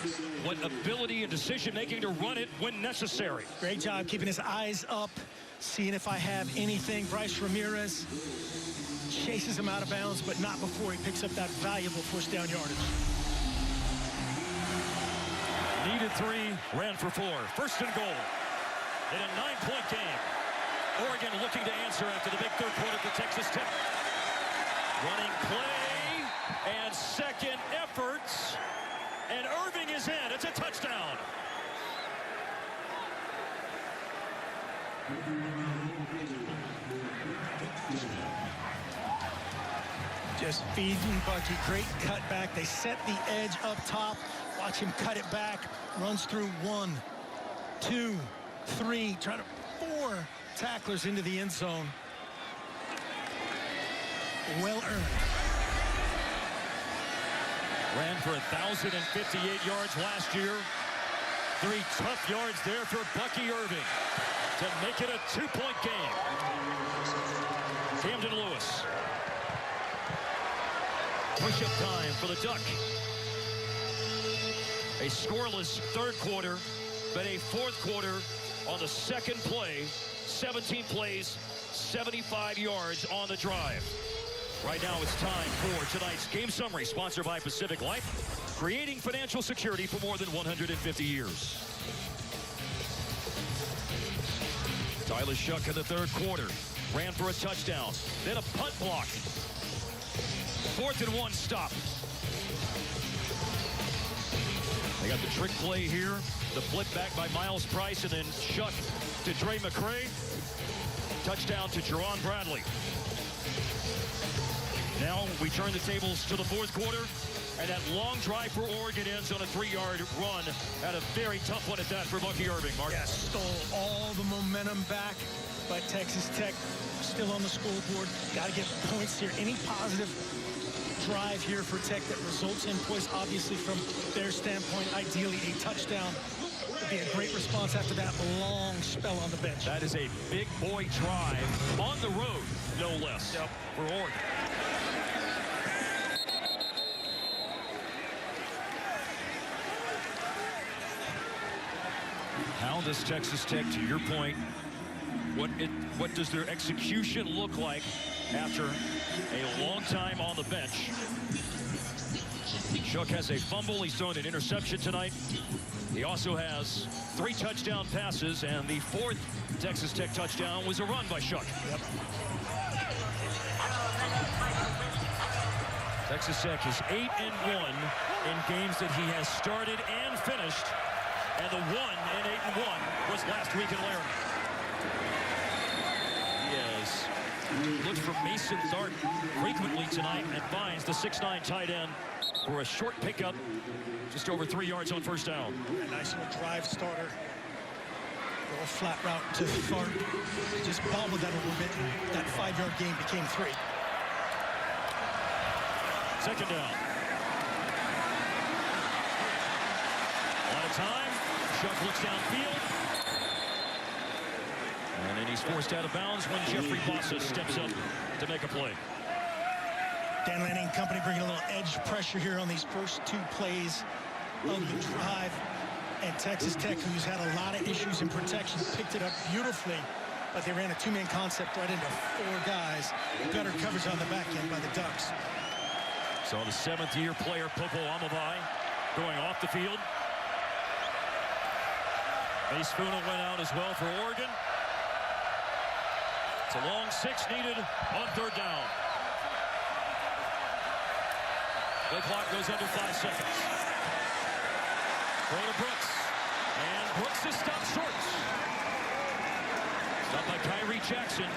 what ability and decision-making to run it when necessary. Great job keeping his eyes up, seeing if I have anything. Bryce Ramirez chases him out of bounds, but not before he picks up that valuable first down yardage. Needed 3, ran for 4. 1st and goal in a 9-point game. Oregon looking to answer after the big third quarter for Texas Tech. Running play and second efforts. And Irving is in. It's a touchdown. Just feeding Bucky. Great cutback. They set the edge up top. Watch him cut it back. Runs through 1, 2, 3. Trying to 4 tacklers into the end zone. Well earned. Ran for 1,058 yards last year. 3 tough yards there for Bucky Irving to make it a 2-point game. Camden Lewis. Push-up time for the Duck. A scoreless third quarter, but a fourth quarter on the second play. 17 plays, 75 yards on the drive. Right now it's time for tonight's game summary, sponsored by Pacific Life. creating financial security for more than 150 years. Tyler Shough in the third quarter ran for a touchdown, then a punt block. 4th and 1 stop. They got the trick play here, the flip back by Miles Price, and then Shough to Dre McCray. Touchdown to Jerron Bradley. Now we turn the tables to the fourth quarter, and that long drive for Oregon ends on a 3-yard run. Had a very tough one at that for Bucky Irving. Mark. Yeah, stole all the momentum back, but Texas Tech still on the scoreboard. Got to get points here. Any positive drive here for Tech that results in points, obviously from their standpoint, ideally a touchdown. Would be a great response after that long spell on the bench. That is a big boy drive on the road, no less, for Oregon. How does Texas Tech, to your point, what does their execution look like after a long time on the bench? Shough has a fumble. He's thrown an interception tonight. He also has 3 touchdown passes, and the 4th Texas Tech touchdown was a run by Shough. Yep. Texas Tech is 8-1 in games that he has started and finished. And the 1 in 8-1 was last week in Laramie. He looks for Mason Dart frequently tonight and finds the 6'9" tight end for a short pickup, just over 3 yards on first down. A nice little drive starter. Little flat route to Tharp. Just bobbled that a little bit. That 5-yard gain became 3. Second down. A lot of time. Shough looks downfield. And then he's forced out of bounds when Jeffrey Bossa steps up to make a play. Dan Lanning and company bringing a little edge pressure here on these first 2 plays of the drive. And Texas Tech, who's had a lot of issues in protection, picked it up beautifully. But they ran a 2-man concept right into 4 guys. Better coverage on the back end by the Ducks. So the 7th-year player, Popo Aumavae, going off the field. Mace Funa went out as well for Oregon. It's a long 6 needed on 3rd down. The clock goes under 5 seconds. Throw to Brooks. And Brooks is stopped short. Stopped by Kyrie Jackson.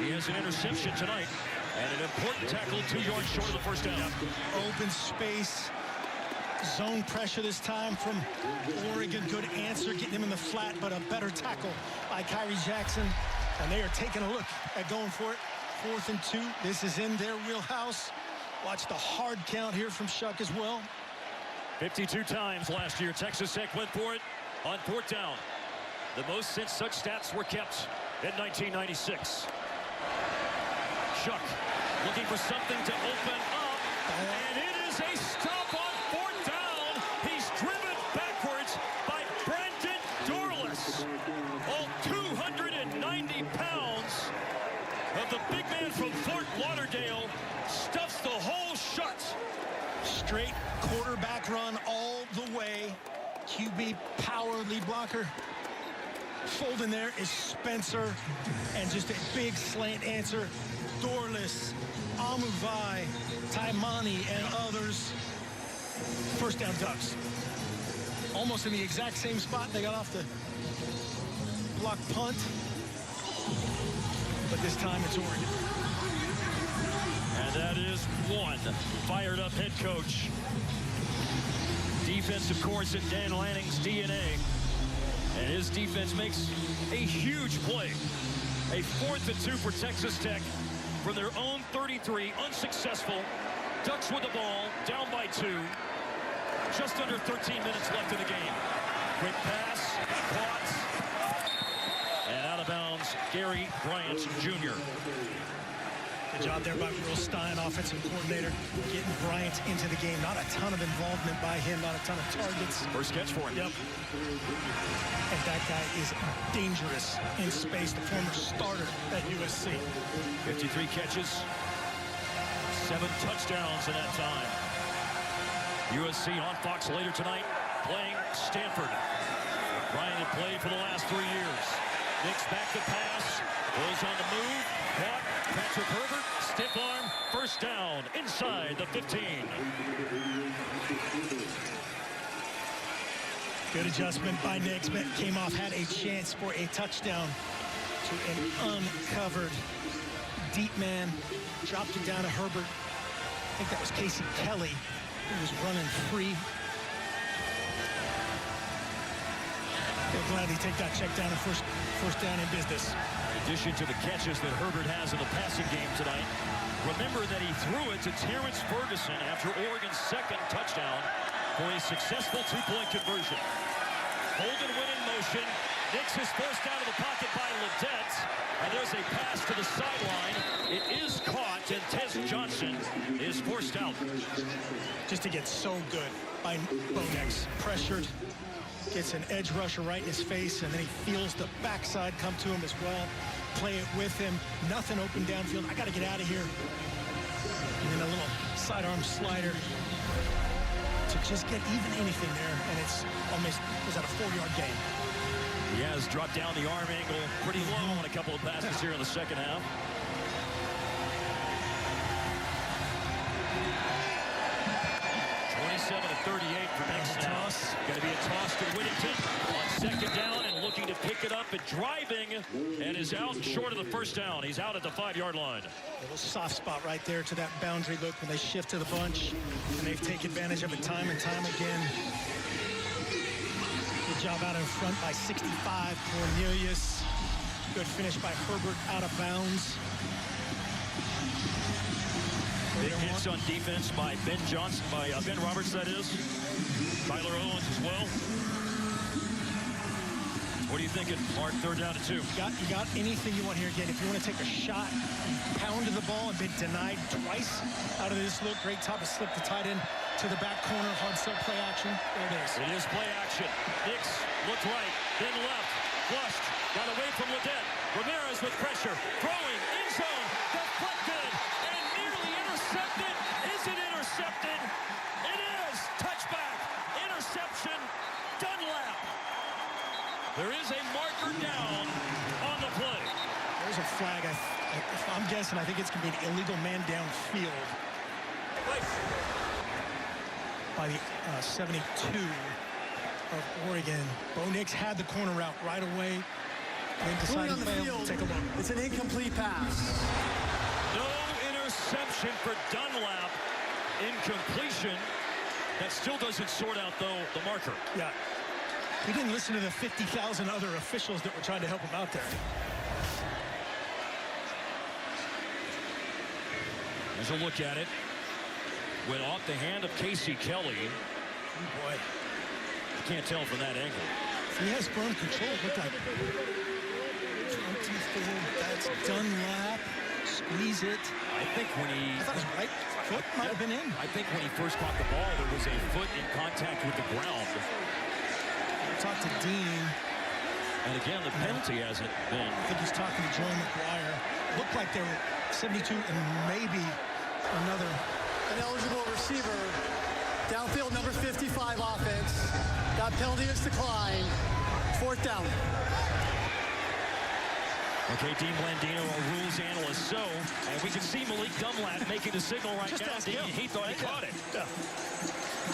He has an interception tonight. And an important tackle 2 yards short of the first down. Open space. Zone pressure this time from Oregon. Good answer, getting him in the flat, but a better tackle by Kyrie Jackson. And they are taking a look at going for it. 4th and 2. This is in their wheelhouse. Watch the hard count here from Shough as well. 52 times last year, Texas Tech went for it on 4th down. The most since such stats were kept in 1996. Shough looking for something to open up, and it is a stop on 4th down. He's driven backwards by Brandon Dorless. All 290 pounds of the big man from Fort Lauderdale stuffs the hole shut. Straight quarterback run all the way. QB power lead blocker. Folding there is Spencer, and just a big slant answer. Dorless, Aumavae, Taimani, and others. First down Ducks. Almost in the exact same spot. They got off the block punt, but this time it's Oregon. And that is one fired up head coach. Defensive course in Dan Lanning's DNA. And his defense makes a huge play. A 4th and 2 for Texas Tech from their own 33, unsuccessful. Ducks with the ball, down by 2. Just under 13 minutes left in the game. Quick pass, caught, and out of bounds, Gary Bryant Jr. Good job there by Will Stein, offensive coordinator, getting Bryant into the game. Not a ton of involvement by him, not a ton of targets. First catch for him. Yep. And that guy is dangerous in space, the former starter at USC. 53 catches, 7 touchdowns in that time. USC on Fox later tonight, playing Stanford. Ryan had played for the last 3 years. Nix back to pass. Goes on the move. Caught. Patrick Herbert. Stiff arm. First down. Inside the 15. Good adjustment by Nix. Came off, had a chance for a touchdown to an uncovered deep man. Dropped it down to Herbert. I think that was Casey Kelly, who was running free. They'll gladly take that check down and first down in business. In addition to the catches that Herbert has in the passing game tonight, remember that he threw it to Terrence Ferguson after Oregon's second touchdown for a successful two-point conversion. Holden went in motion. Nix is forced out of the pocket by Ledet. And there's a pass to the sideline. It is caught, and Tez Johnson is forced out. Just to get so good by Bo Nix. Pressured. Gets an edge rusher right in his face, and then he feels the backside come to him as well. Play it with him. Nothing open downfield. I got to get out of here. And then a little sidearm slider to just get even anything there, and it's almost, was that a 4-yard gain? He has dropped down the arm angle pretty low on a couple of passes here in the second half. To 38 for Nix now. Going to be a toss to Whittington on second down and looking to pick it up and driving, and is out short of the first down. He's out at the 5-yard line. A little soft spot right there to that boundary look when they shift to the bunch, and they've taken advantage of it time and time again. Good job out in front by 65, Cornelius. Good finish by Herbert out of bounds. Big hits on defense by Ben Johnson, by Ben Roberts, that is. Tyler Owens as well. What are you thinking, Mark? Third down to 2. You got anything you want here again. If you want to take a shot, pounded the ball and been denied twice out of this look. Great top of slip the tight end to the back corner. Hard sell play action. There it is. It is play action. Nix looked right, then left. Flushed. Got away from Ledet. Ramirez with pressure. Throwing. End zone. Deflected. Intercepted. Is it intercepted? It is. Touchback. Interception. Dunlap. There is a marker down on the play. There's a flag. If I'm guessing, I think it's going to be an illegal man downfield. By the 72 of Oregon. Bo Nix had the corner route right away. Then decided on the field. Take a look. It's an incomplete pass. No interception for Dunlap. Incompletion. That still doesn't sort out, though, the marker. Yeah. He didn't listen to the 50,000 other officials that were trying to help him out there. There's a look at it. Went off the hand of Casey Kelly. Oh, boy. You can't tell from that angle. He has firm control. It looked like 24. That's Dunlap. Squeeze it. I think when he... I thought his right foot might have been in. I think when he first caught the ball, there was a foot in contact with the ground. Talk to Dean. And again, the penalty hasn't been. I think he's talking to Joey McGuire. Looked like they were 72 and maybe another. An eligible receiver. Downfield number 55 offense. That penalty is declined. 4th down. Okay, Dean Blandino, our rules analyst. So, and we can see Malik Dunlap making the signal right now. He thought he caught it.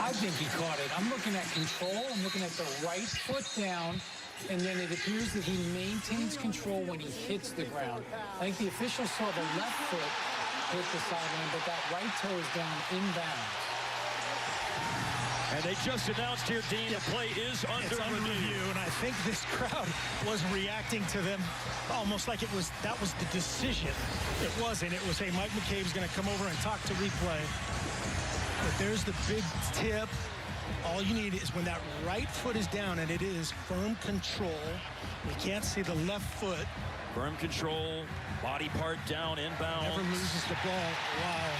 I think he caught it. I'm looking at control. I'm looking at the right foot down. And then it appears that he maintains control when he hits the ground. I think the official saw the left foot hit the sideline, but that right toe is down inbounds. And they just announced here, Dean, the play is under review. And I think this crowd was reacting to them almost like that was the decision. It wasn't. It was, hey, Mike McCabe's going to come over and talk to replay. But there's the big tip. All you need is when that right foot is down, and it is firm control. We can't see the left foot. Firm control, body part down, inbound. Never loses the ball. Wow.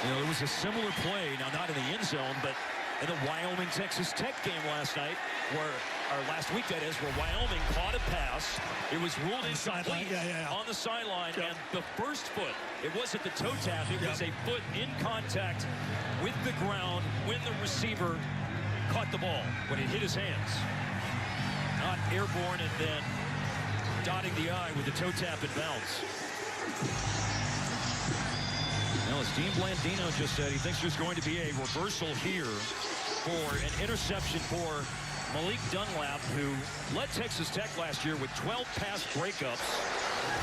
You know, there was a similar play, now not in the end zone, but in the Wyoming-Texas Tech game last night, where or last week that is, where Wyoming caught a pass. It was ruled incomplete on the sideline, and the first foot, it wasn't the toe tap, it was a foot in contact with the ground when the receiver caught the ball, when it hit his hands. Not airborne and then dotting the I with the toe tap and bounce. Now, as Dean Blandino just said, he thinks there's going to be a reversal here for an interception for Malik Dunlap, who led Texas Tech last year with 12 pass breakups.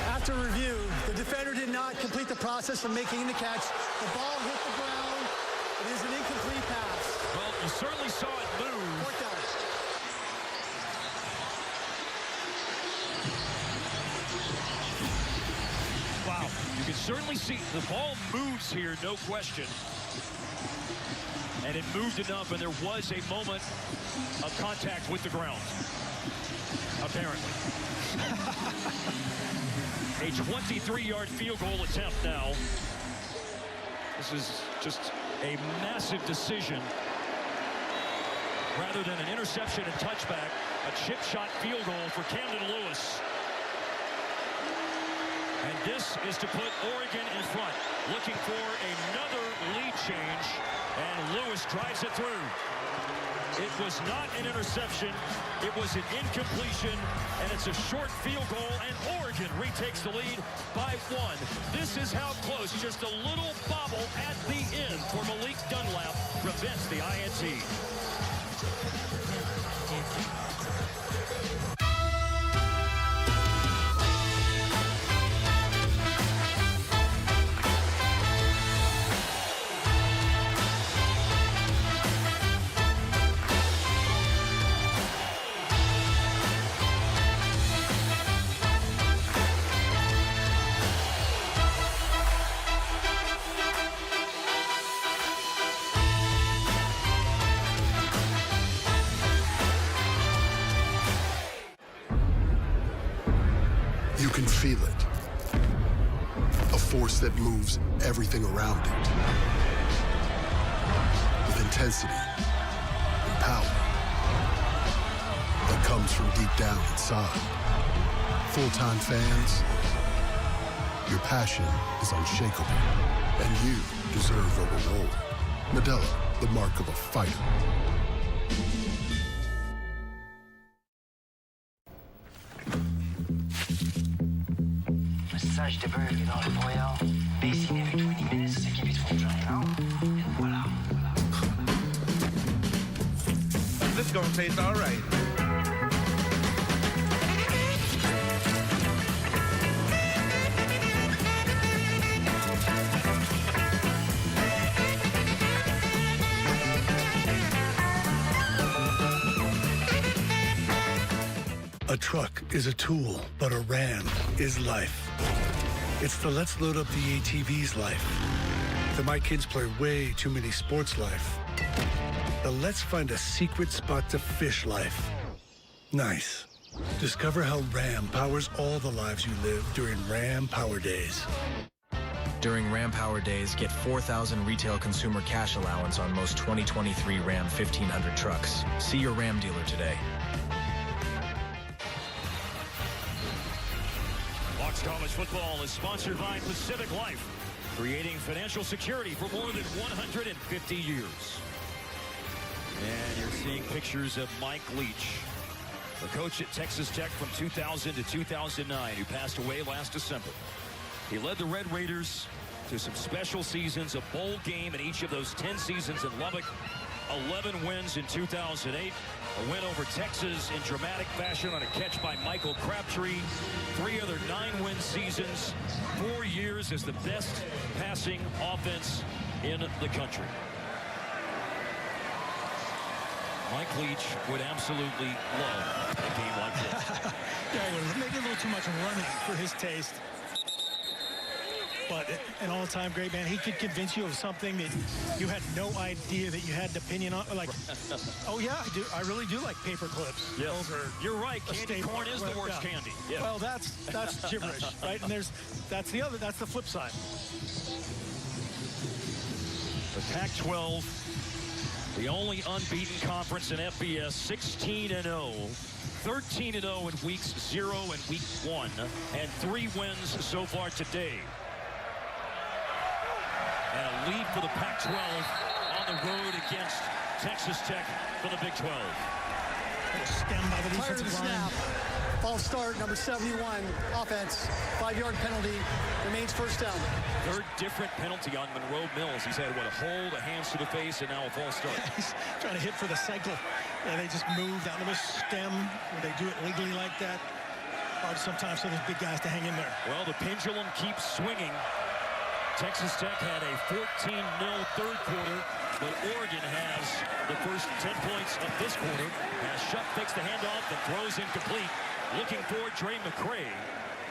After review, the defender did not complete the process of making the catch. The ball hit the ground. It is an incomplete pass. Well, you certainly saw it move. Wow. You can certainly see the ball moves here, no question. And it moved enough, and there was a moment of contact with the ground, apparently. A 23-yard field goal attempt now. This is just a massive decision. Rather than an interception and touchback, a chip shot field goal for Camden Lewis. And this is to put Oregon in front, looking for another lead change, and Lewis drives it through. It was not an interception, it was an incompletion, and it's a short field goal, and Oregon retakes the lead by 1. This is how close, just a little bobble at the end for Malik Dunlap prevents the INT. You can feel it. A force that moves everything around it. With intensity and power that comes from deep down inside. Full-time fans, your passion is unshakable. And you deserve a reward. Modelo, the mark of a fighter. Message de bœuf dans le broyeur. Bassiné avec 20 minutes, c'est ce qui vit de hein? Et voilà. This is gonna taste all right. A truck is a tool, but a Ram is life. It's the let's load up the ATV's life. The my kids play way too many sports life. The let's find a secret spot to fish life. Nice. Discover how Ram powers all the lives you live during Ram Power Days. During Ram Power Days, get $4,000 retail consumer cash allowance on most 2023 Ram 1500 trucks. See your Ram dealer today. Fox College Football is sponsored by Pacific Life, creating financial security for more than 150 years. And you're seeing pictures of Mike Leach, the coach at Texas Tech from 2000 to 2009, who passed away last December. He led the Red Raiders to some special seasons, a bowl game in each of those 10 seasons in Lubbock, 11 wins in 2008, a win over Texas in dramatic fashion on a catch by Michael Crabtree, 3 other 9-win seasons, 4 years as the best passing offense in the country. Mike Leach would absolutely love a game like this. Yeah, it was maybe a little too much running for his taste. But an all-time great man. He could convince you of something that you had no idea that you had an opinion on. Like, oh yeah, I do. I really do like paper clips. Yes. Over You're right. Candy corn is the worst candy. Yeah. Well, that's gibberish, right? And that's the flip side. The Pac-12 The only unbeaten conference in FBS, 16-0. 13-0 in weeks 0 and week 1, and 3 wins so far today. And a lead for the Pac-12 on the road against Texas Tech for the Big 12. Stem by the defensive line. False start, number 71, offense, 5-yard penalty, remains first down. Third different penalty on Monroe Mills. He's had, what, a hold, a hands to the face, and now a false start. He's trying to hit for the cycle. Yeah, they just moved out of the stem. When they do it legally like that, hard sometimes for those big guys to hang in there. Well, the pendulum keeps swinging. Texas Tech had a 14-0 third quarter, but Oregon has the first 10 points of this quarter as Shuck takes the handoff and throws incomplete. Looking for Dre McCray,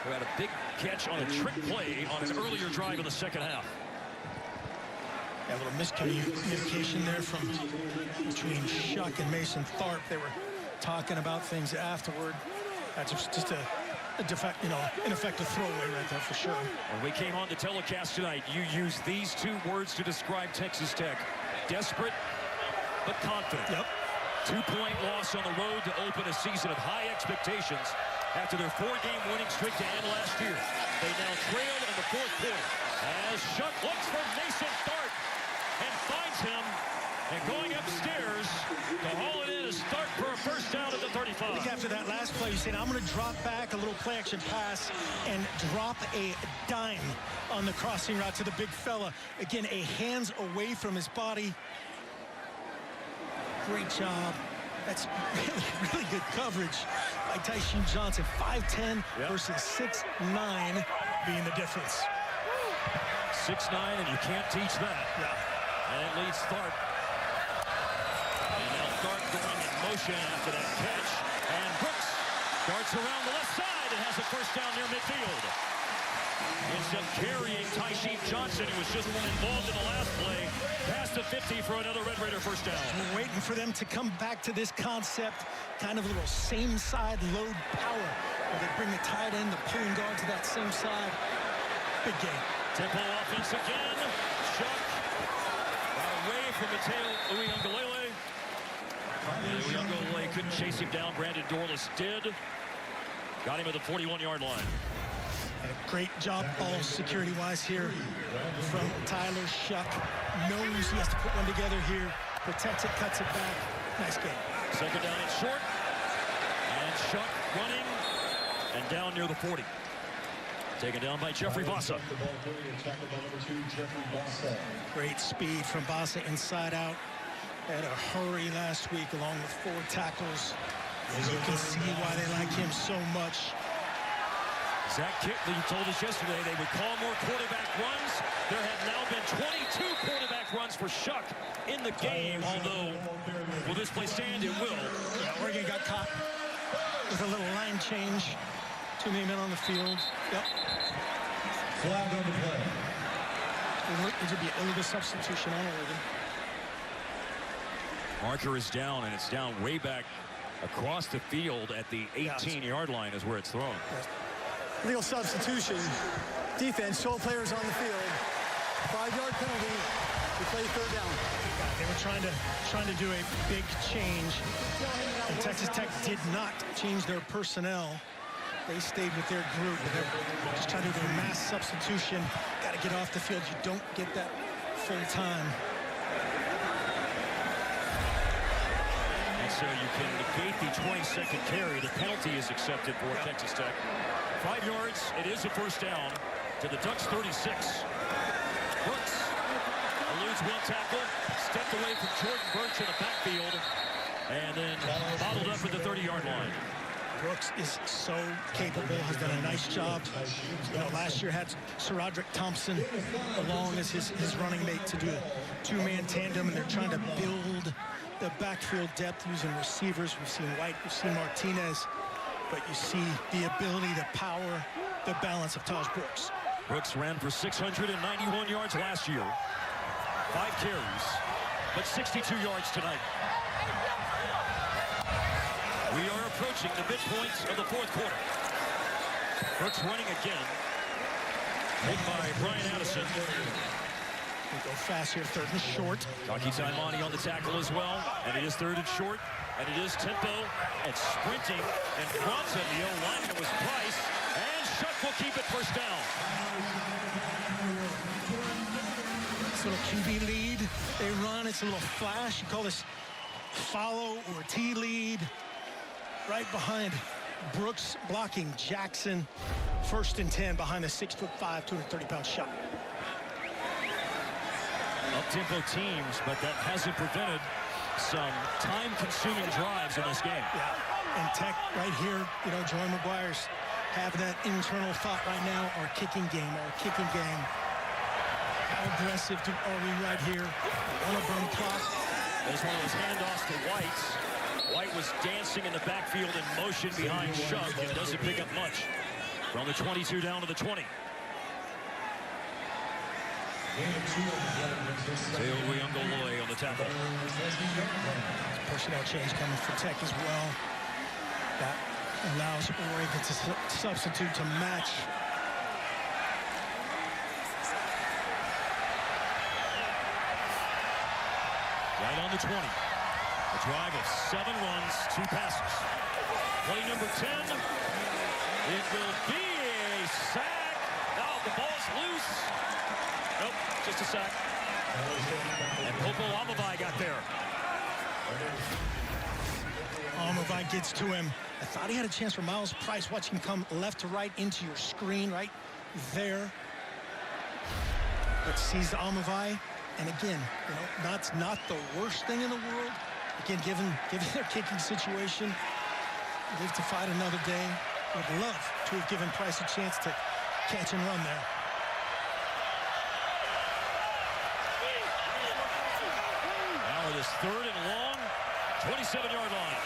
who had a big catch on a trick play on an earlier drive in the second half. A little miscommunication there from between Shuck and Mason Tharp. They were talking about things afterward. That's just a ineffective throwaway right there for sure. When we came on the telecast tonight, you used these 2 words to describe Texas Tech: desperate but confident. Yep. 2-point loss on the road to open a season of high expectations after their 4-game winning streak to end last year. They now trail in the fourth quarter as Shuck looks for Mason Tharp and finds him, and going upstairs to haul it in is Tharp for a first down at the 35. I think after that last play, you said, I'm going to drop back, a little play action pass, and drop a dime on the crossing route to the big fella. Again, a hands away from his body. Great job. That's really good coverage by Tysheem Johnson. 5'10" versus 6'9", being the difference. 6'9", and you can't teach that. Yeah. And it leads Tharp. And now Tharp going in motion after that catch. And Brooks darts around the left side and has a first down near midfield. Ends up carrying Tysheem Johnson, who was just involved in the last play, past the 50 for another Red Raider first down. We're waiting for them to come back to this concept, kind of a little same side load power, where they bring the tight end, the pulling guard to that same side. Big game. Tempo offense again. Shuck got away from Mateo Uyunglele. Uyunglele couldn't chase him down. Brandon Dorlus did. Got him at the 41-yard line. And a great job ball security-wise here from Tyler Shuck. Knows he has to put one together here. Protects it, cuts it back. Nice game. Second down and short. And Shuck running. And down near the 40. Taken down by Jeffrey Vasa. Great speed from Vasa inside out. Had a hurry last week along with 4 tackles. As you can see why they like him so much. Zach Kitley told us yesterday they would call more quarterback runs. There have now been 22 quarterback runs for Shuck in the game, although will this play stand? It will. Yeah, Oregon got caught with a little line change. Too many men on the field. Yep. Flag on the play. It would be an illegal substitution on Oregon. Marker is down, and it's down way back across the field at the 18-yard line is where it's thrown. Legal substitution. Defense, 12 players on the field. 5-yard penalty. We play third down. They were trying to do a big change. And Texas Tech did not change their personnel. They stayed with their group. They're just trying to do a mass substitution. Got to get off the field. You don't get that full time. And so you can negate the 20-second carry. The penalty is accepted for Texas Tech. 5 yards. It is a first down to the Ducks 36. Brooks eludes one tackle. Stepped away from Jordan Birch in the backfield. And then bottled up at the 30-yard line. Brooks is so capable, has done a nice job. You know, last year had SaRodorick Thompson along as his running mate to do a 2-man tandem, and they're trying to build the backfield depth using receivers. We've seen White, we've seen Martinez, but you see the ability, the power, the balance of Taj Brooks. Brooks ran for 691 yards last year. 5 carries, but 62 yards tonight. We are approaching the midpoint of the fourth quarter. Brooks running again. Hit by Brian Addison. We go fast here, 3rd and short. Taki Taimani on the tackle as well. And it is 3rd and short. And it is tempo and sprinting in front of the O-lineman was Price. And Shuck will keep it first down. This little QB lead they run. It's a little flash. You call this follow or T-lead. Right behind Brooks blocking Jackson. 1st and 10 behind the 6'5", 230-pound shot. Up-tempo teams, but that hasn't prevented some time-consuming drives in this game. Yeah, and Tech right here, you know, Joey McGuire's having that internal thought right now, our kicking game. How aggressive are we right here? On a burn clock. There's one of those handoffs to White. White was dancing in the backfield in motion behind Shuck and doesn't pick up much. From the 22 down to the 20. Teo Uyunglele on the tackle. Personnel change coming for Tech as well. That allows Oregon to substitute to match. Right on the 20. A drive of 7 runs, 2 passes. Play number 10. It will be a sack. Now the ball's loose. Nope, just a sack. And Popo Aumavae got there. Aumavae gets to him. I thought he had a chance for Miles Price. Watch him come left to right into your screen right there. But sees Aumavae. And again, you know, that's not the worst thing in the world. Again, given their kicking situation, live to fight another day. Would love to have given Price a chance to catch and run there. Now it is 3rd and long, 27-yard line.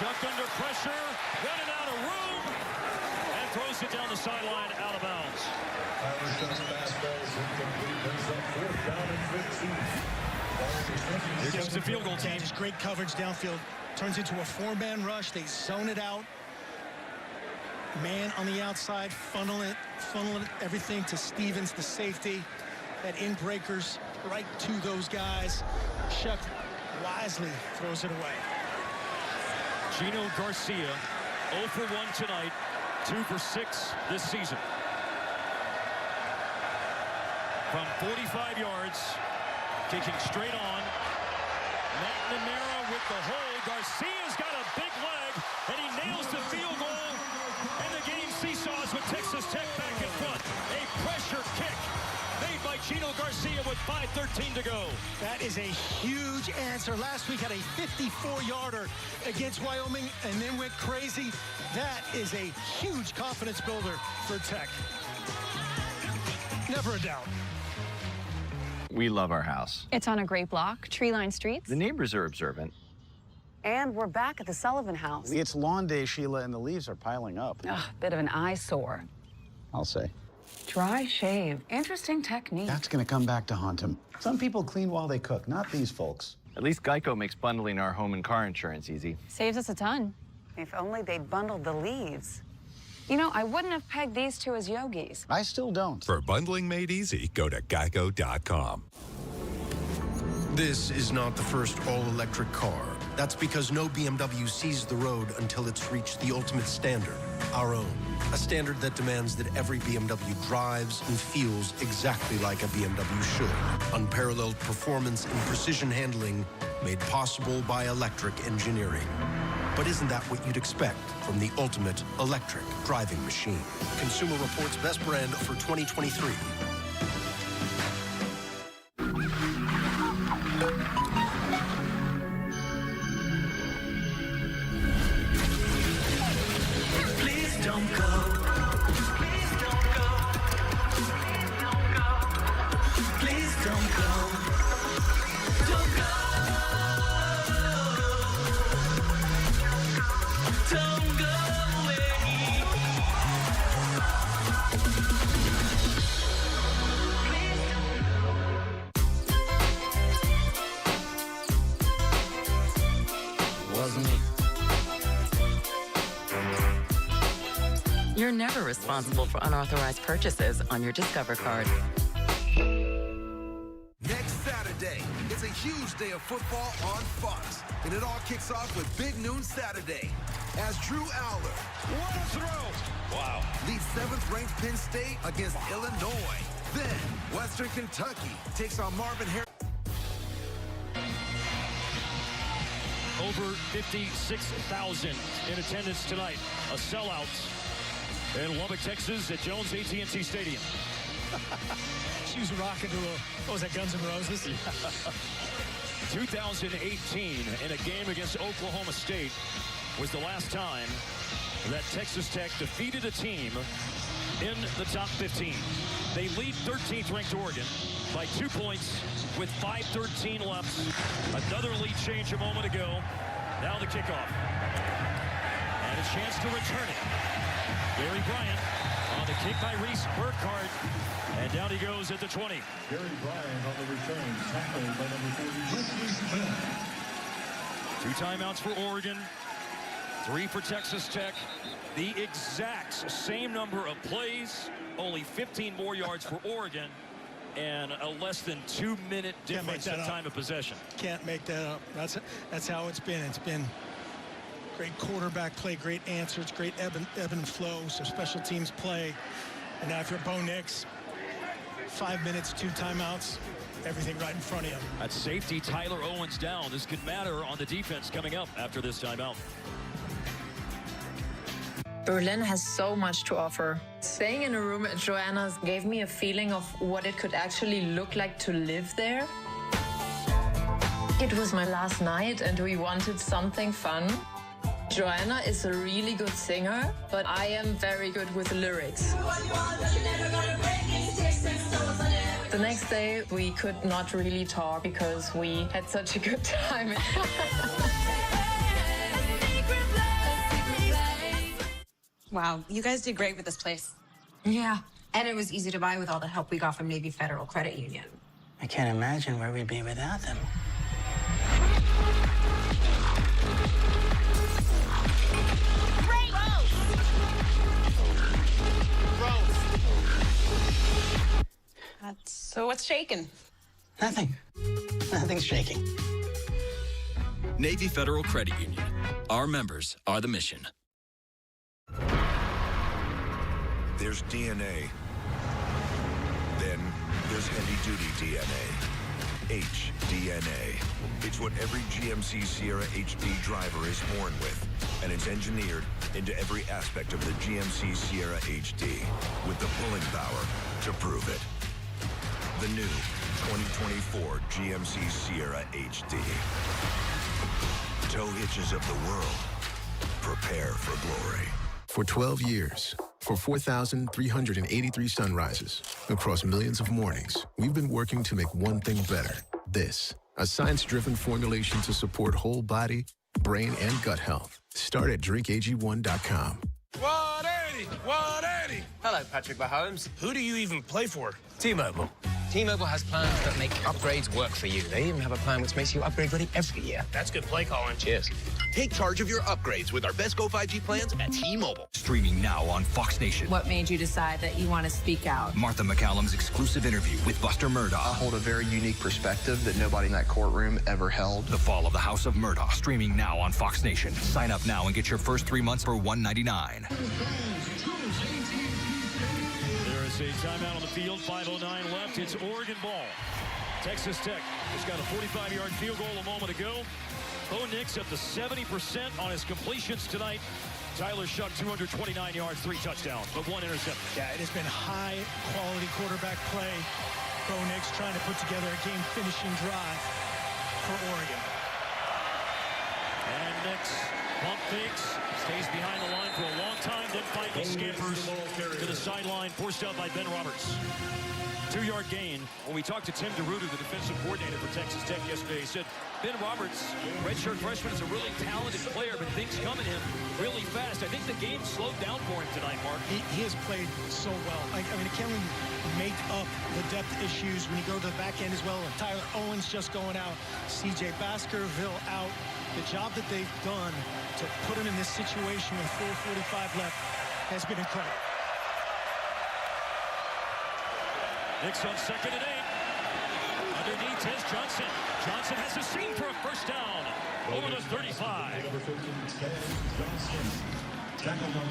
Shuck under pressure, running out of room, and throws it down the sideline, out of bounds. Here comes the field goal team. Just great coverage downfield. Turns into a 4-man rush. They zone it out. Man on the outside, funneling everything to Stevens, the safety. That in breakers right to those guys. Shuck wisely throws it away. Gino Garcia, 0 for 1 tonight, 2 for 6 this season. From 45 yards, kicking straight on. McNamara with the hold. Garcia's got a big leg, and he nails the field goal. And the game seesaws with Texas Tech back in front. A pressure kick made by Gino Garcia with 5:13 to go. That is a huge answer. Last week had a 54-yarder against Wyoming and then went crazy. That is a huge confidence builder for Tech. Never a doubt. We love our house. It's on a great block, tree-lined streets. The neighbors are observant. And we're back at the Sullivan house. It's lawn day, Sheila, and the leaves are piling up. Ugh, bit of an eyesore. I'll say. Dry shave. Interesting technique. That's gonna come back to haunt him. Some people clean while they cook, not these folks. At least Geico makes bundling our home and car insurance easy. Saves us a ton. If only they'd bundled the leaves. You know, I wouldn't have pegged these two as yogis. I still don't. For bundling made easy, go to geico.com. This is not the first all-electric car. That's because no BMW sees the road until it's reached the ultimate standard, our own. A standard that demands that every BMW drives and feels exactly like a BMW should. Unparalleled performance and precision handling made possible by electric engineering. But isn't that what you'd expect from the ultimate electric driving machine? Consumer Reports Best Brand for 2023. Please don't go. Please don't go. Please don't go. Don't go. Don't go away. Wasn't it? You're never responsible for unauthorized purchases on your Discover card. Next Saturday, it's a huge day of football on Fox. And it all kicks off with Big Noon Saturday. As Drew Aller, what a throw! Wow. Leads 7th-ranked Penn State against Illinois. Then, Western Kentucky takes on Marvin Harris. Over 56,000 in attendance tonight. A sellout in Lubbock, Texas at Jones AT&T Stadium. She was rocking to what was that, Guns N' Roses? 2018 in a game against Oklahoma State was the last time that Texas Tech defeated a team in the top 15. They lead 13th ranked Oregon by 2 points with 5:13 left. Another lead change a moment ago. Now the kickoff. And a chance to return it. Gary Bryant on the kick by Reese Burkhardt. And down he goes at the 20. Gary Bryant on the return, tackled by number 40. 2 timeouts for Oregon, 3 for Texas Tech. The exact same number of plays, only 15 more yards for Oregon, and a less than 2-minute difference in time of possession. Can't make that up. That's how it's been. It's been great quarterback play, great answers, great ebb and flow, so special teams play. And now if you're Bo Nix, 5 minutes, 2 timeouts, everything right in front of you. At safety, Tyler Owens down. This could matter on the defense coming up after this timeout. Berlin has so much to offer. Staying in a room at Joanna's gave me a feeling of what it could actually look like to live there. It was my last night and we wanted something fun. Joanna is a really good singer, but I am very good with the lyrics. The next day, we could not really talk because we had such a good time. Wow, you guys did great with this place. Yeah, and it was easy to buy with all the help we got from Navy Federal Credit Union. I can't imagine where we'd be without them. So what's shaking? Nothing. Nothing's shaking. Navy Federal Credit Union. Our members are the mission. There's DNA. Then there's heavy-duty DNA. HDNA. It's what every GMC Sierra HD driver is born with, and it's engineered into every aspect of the GMC Sierra HD, with the pulling power to prove it. The new 2024 GMC Sierra HD. Tow hitches of the world. Prepare for glory. For 12 years, for 4,383 sunrises, across millions of mornings, we've been working to make one thing better. This, a science-driven formulation to support whole body, brain, and gut health. Start at drinkag1.com. 180! 180! Hello, Patrick Mahomes. Who do you even play for? T-Mobile. T-Mobile has plans that make upgrades work for you. They even have a plan which makes you upgrade ready every year. That's good play calling. Cheers. Take charge of your upgrades with our Best Go 5G plans at T-Mobile. Streaming now on Fox Nation. What made you decide that you want to speak out? Martha McCallum's exclusive interview with Buster Murdaugh. I hold a very unique perspective that nobody in that courtroom ever held. The Fall of the House of Murdaugh. Streaming now on Fox Nation. Sign up now and get your first 3 months for $1.99. There is a timeout on the field, 5:09 left. It's Oregon ball. Texas Tech has got a 45-yard field goal a moment ago. Bo Nix up to 70% on his completions tonight. Tyler Shuck, 229 yards, 3 touchdowns, but 1 interception. Yeah, it has been high-quality quarterback play. Bo Nix trying to put together a game-finishing drive for Oregon. And Nix pump fakes, stays behind the line for a long time, then finally scampers to the sideline, forced out by Ben Roberts. 2-yard gain. When we talked to Tim DeRuiter, the defensive coordinator for Texas Tech yesterday, he said Ben Roberts, redshirt freshman, is a really talented player, but things come at him really fast. I think the game slowed down for him tonight, Mark. He has played so well. I mean, it can't even make up the depth issues when you go to the back end as well. And Tyler Owens just going out, C.J. Baskerville out. The job that they've done to put him in this situation with 4:45 left has been incredible. Knicks on 2nd and 8. Underneath is Johnson. Johnson has a seam for a first down over the 35.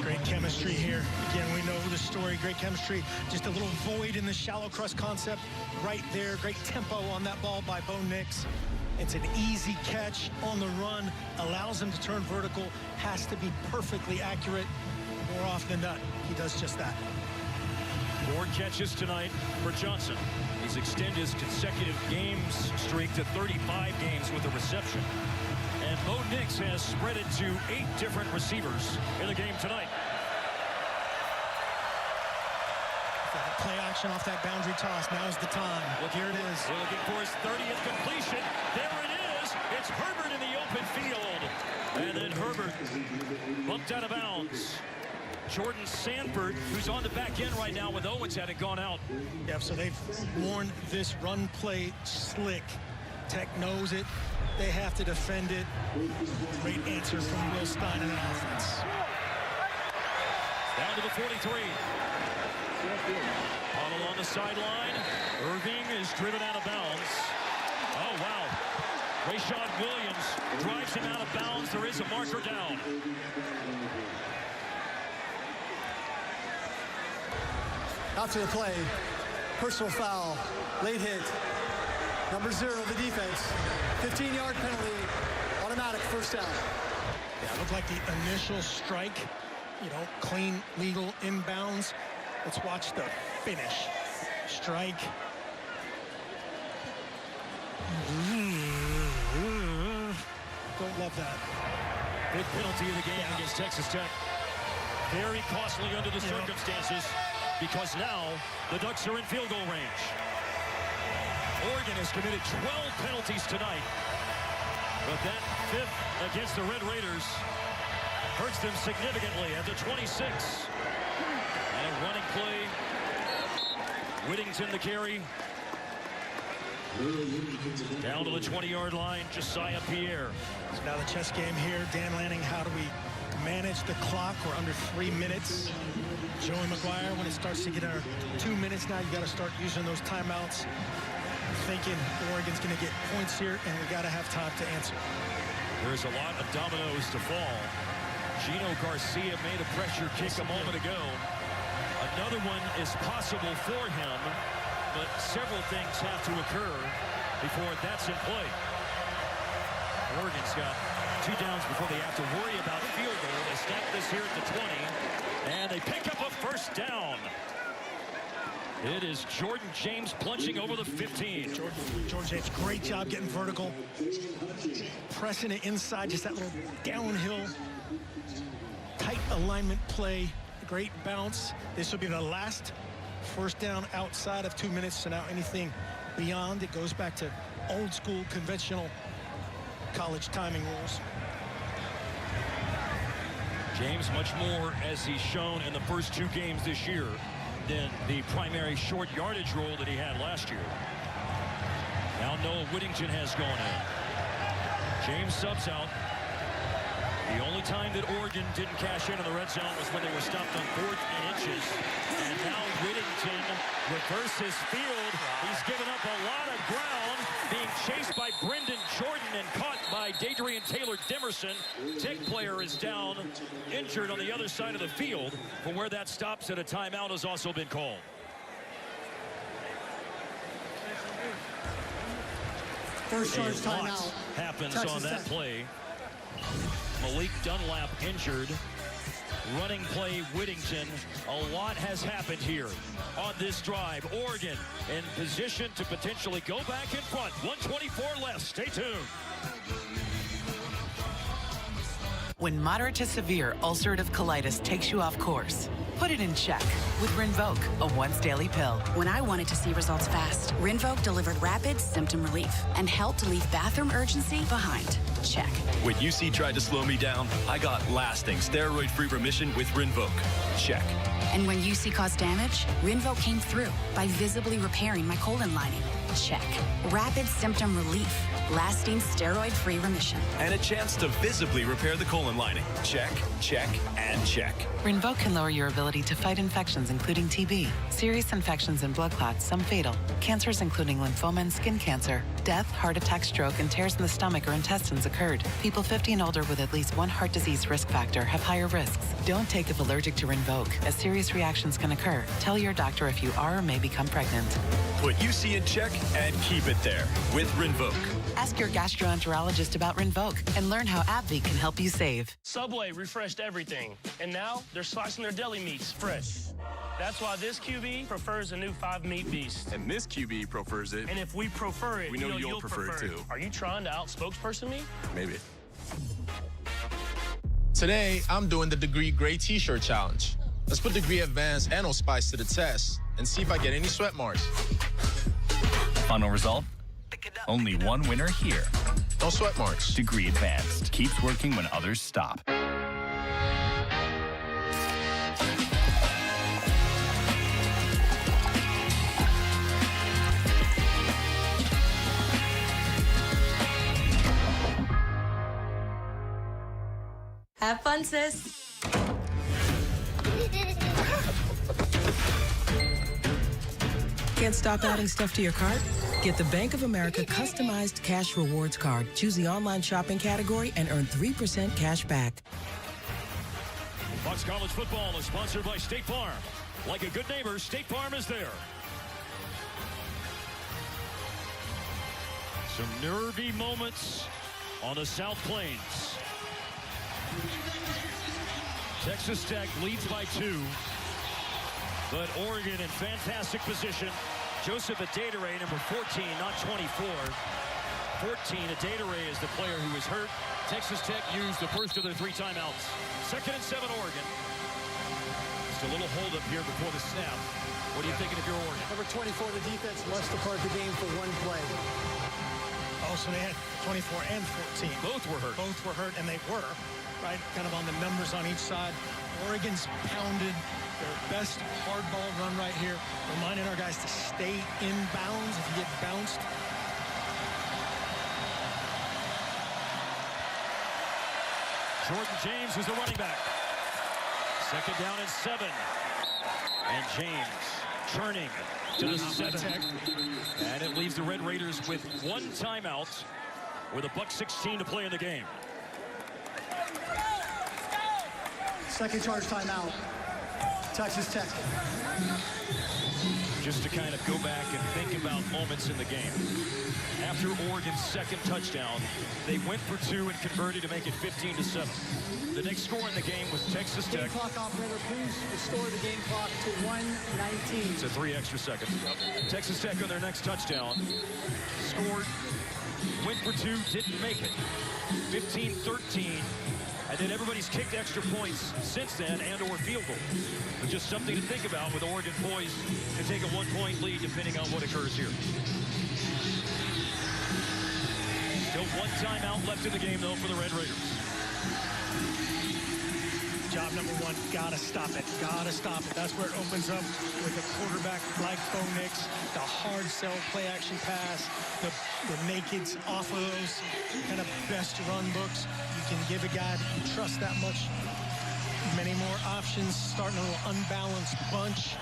Great chemistry here. Again, we know the story. Great chemistry. Just a little void in the shallow cross concept right there. Great tempo on that ball by Bo Nix. It's an easy catch on the run. Allows him to turn vertical. Has to be perfectly accurate. More often than not, he does just that. 4 catches tonight for Johnson. He's extended his consecutive games streak to 35 games with a reception. And Bo Nix has spread it to 8 different receivers in the game tonight. Play action off that boundary toss. Now's the time. Here it is. We're looking for his 30th completion. There it is. It's Herbert in the open field. And then Herbert bumped out of bounds. Jordan Sanford, who's on the back end right now with Owens, hadn't gone out. Yeah, so they've worn this run play slick. Tech knows it. They have to defend it. Great answer from Will Stein in an offense. Down to the 43. Ball on the sideline. Irving is driven out of bounds. Oh, wow. Rashad Williams drives him out of bounds. There is a marker down. After the play, personal foul, late hit. Number 0 of the defense. 15-yard penalty, automatic first down. Yeah, it looked like the initial strike, clean, legal inbounds. Let's watch the finish. Strike. Don't love that. Big penalty of the game against Texas Tech. Very costly under the circumstances, because now the Ducks are in field goal range. Oregon has committed 12 penalties tonight, but that 5th against the Red Raiders hurts them significantly at the 26. And a running play. Whittington the carry. Down to the 20-yard line, Josiah Pierre. So now the chess game here. Dan Lanning, how do we manage the clock? We're under 3 minutes. Joey McGuire, when it starts to get our 2 minutes now, you got to start using those timeouts. Thinking Oregon's going to get points here, and we got to have time to answer. There's a lot of dominoes to fall. Gino Garcia made a pressure kick a moment ago. Another one is possible for him, but several things have to occur before that's in play. Oregon's got 2 downs before they have to worry about a field goal. They snap this here at the 20, and they pick up a first down. It is Jordan James plunging over the 15. Jordan James, great job getting vertical. Pressing it inside, just that little downhill, tight alignment play. Great bounce. This will be the last first down outside of 2 minutes. So now anything beyond, it goes back to old school, conventional college timing rules. James much more, as he's shown in the first 2 games this year, than the primary short yardage role that he had last year. Now Noah Whittington has gone in. James subs out. The only time that Oregon didn't cash in the red zone was when they were stopped on 4th and inches. And now Whittington reverses field. He's given up a lot of ground, being chased by Brendan Jordan and caught by Dadrian Taylor-Demerson. Tech player is down, injured on the other side of the field. From where that stops at a timeout has also been called. First charge timeout. Happens Texas on that Tech. play. Malik Dunlap injured. Running play Whittington. A lot has happened here on this drive. Oregon in position to potentially go back in front. 1:24 left. Stay tuned. When moderate to severe ulcerative colitis takes you off course, put it in check with Rinvoq, a once-daily pill. When I wanted to see results fast, Rinvoq delivered rapid symptom relief and helped leave bathroom urgency behind. Check. When UC tried to slow me down, I got lasting steroid-free remission with Rinvoq. Check. And when UC caused damage, Rinvoq came through by visibly repairing my colon lining. Check. Rapid symptom relief. Lasting steroid-free remission. And a chance to visibly repair the colon lining. Check, check, and check. Rinvoq can lower your ability to fight infections, including TB, serious infections and blood clots, some fatal, cancers including lymphoma and skin cancer, death, heart attack, stroke, and tears in the stomach or intestines occurred. People 50 and older with at least one heart disease risk factor have higher risks. Don't take if allergic to Rinvoq, as serious reactions can occur. Tell your doctor if you are or may become pregnant. Put UC in check and keep it there with Rinvoq. Ask your gastroenterologist about Rinvoq and learn how AbbVie can help you save. Subway refreshed everything, and now they're slicing their deli meats fresh. That's why this QB prefers the new 5-meat beast. And this QB prefers it. And if we prefer it, we know you'll prefer it too. Are you trying to out-spokesperson me? Maybe. Today, I'm doing the Degree Gray T-shirt challenge. Let's put Degree Advanced and Spice to the test and see if I get any sweat marks. Final result? Only one winner here. No sweat marks. Degree Advanced keeps working when others stop. Have fun, sis. Can't stop adding stuff to your cart? Get the Bank of America customized cash rewards card. Choose the online shopping category and earn 3% cash back. Fox College Football is sponsored by State Farm. Like a good neighbor, State Farm is there. Some nervy moments on the South Plains. Texas Tech leads by 2, but Oregon in fantastic position. Joseph Adedire, number 14, not 24. 14, Adedire is the player who was hurt. Texas Tech used the first of their 3 timeouts. 2nd and 7, Oregon. Just a little hold up here before the snap. What are you thinking if you're Oregon? Number 24, the defense must depart the game for 1 play. Oh, so they had 24 and 14. Both were hurt. Both were hurt, and they were, right, kind of on the numbers on each side. Oregon's pounded their best hard ball run right here, reminding our guys to stay in bounds if you get bounced. Jordan James is the running back. 2nd down and 7. And James turning to the 7. And it leaves the Red Raiders with 1 timeout with $1:16 to play in the game. Second charge timeout. Texas Tech. Just to kind of go back and think about moments in the game. After Oregon's 2nd touchdown, they went for 2 and converted to make it 15-7. The next score in the game was Texas Tech. Game clock operator, please restore the game clock to 1:19. So 3 extra seconds. Texas Tech on their next touchdown scored, went for 2, didn't make it. 15-13. And then everybody's kicked extra points since then and or field goal. But just something to think about with Oregon poised to take a 1-point lead depending on what occurs here. Still 1 timeout left in the game though for the Red Raiders. Job number 1, gotta stop it. Gotta stop it. That's where it opens up with a quarterback like Bo Nix, the hard sell play action pass, the nakeds off of those kind of best run books. You can give a guy that you trust that much many more options, starting a little unbalanced bunch.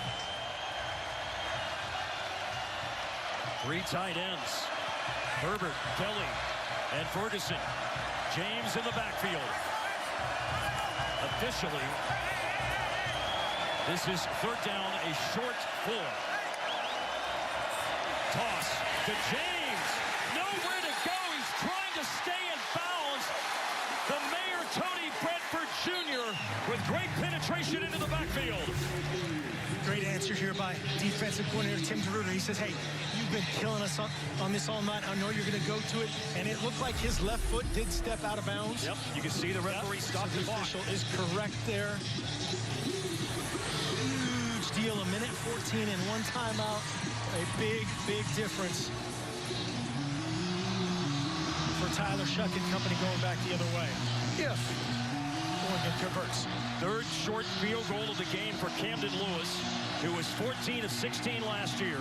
3 tight ends. Herbert, Kelly, and Ferguson. James in the backfield. Officially, this is 3rd down, a short 4. Toss to James. Nowhere to go. He's trying to stay in bounds. The Mayor, Tony Bradford Jr. with great penetration into the backfield. Great answer here by defensive coordinator Tim DeRuyter. He says, hey, you've been killing us on this all night. I know you're going to go to it. And it looked like his left foot did step out of bounds. Yep, you can see the referee stop the clock. Official is correct there. Huge deal, 1:14 and 1 timeout. A big, big difference for Tyler Shuck and company going back the other way. If Oregon converts. 3rd short field goal of the game for Camden Lewis, who was 14 of 16 last year.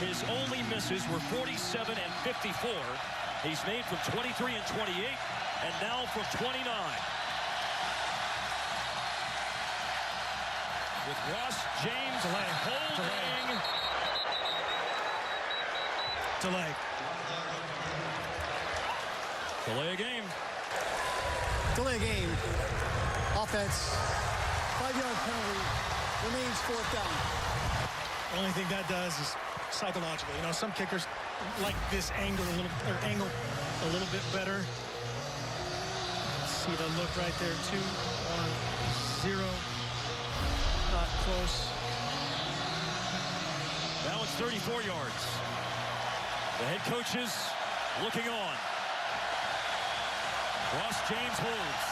His only misses were 47 and 54. He's made from 23 and 28, and now from 29. With Ross James holding. Delay. Delay a game. Delay a game. Offense. 5-yard penalty. Remains 4th down. The only thing that does is psychological. You know, some kickers like this angle a little bit better. See the look right there, 2-1-0. Not close. Now it's 34 yards. The head coaches looking on. Ross James holds.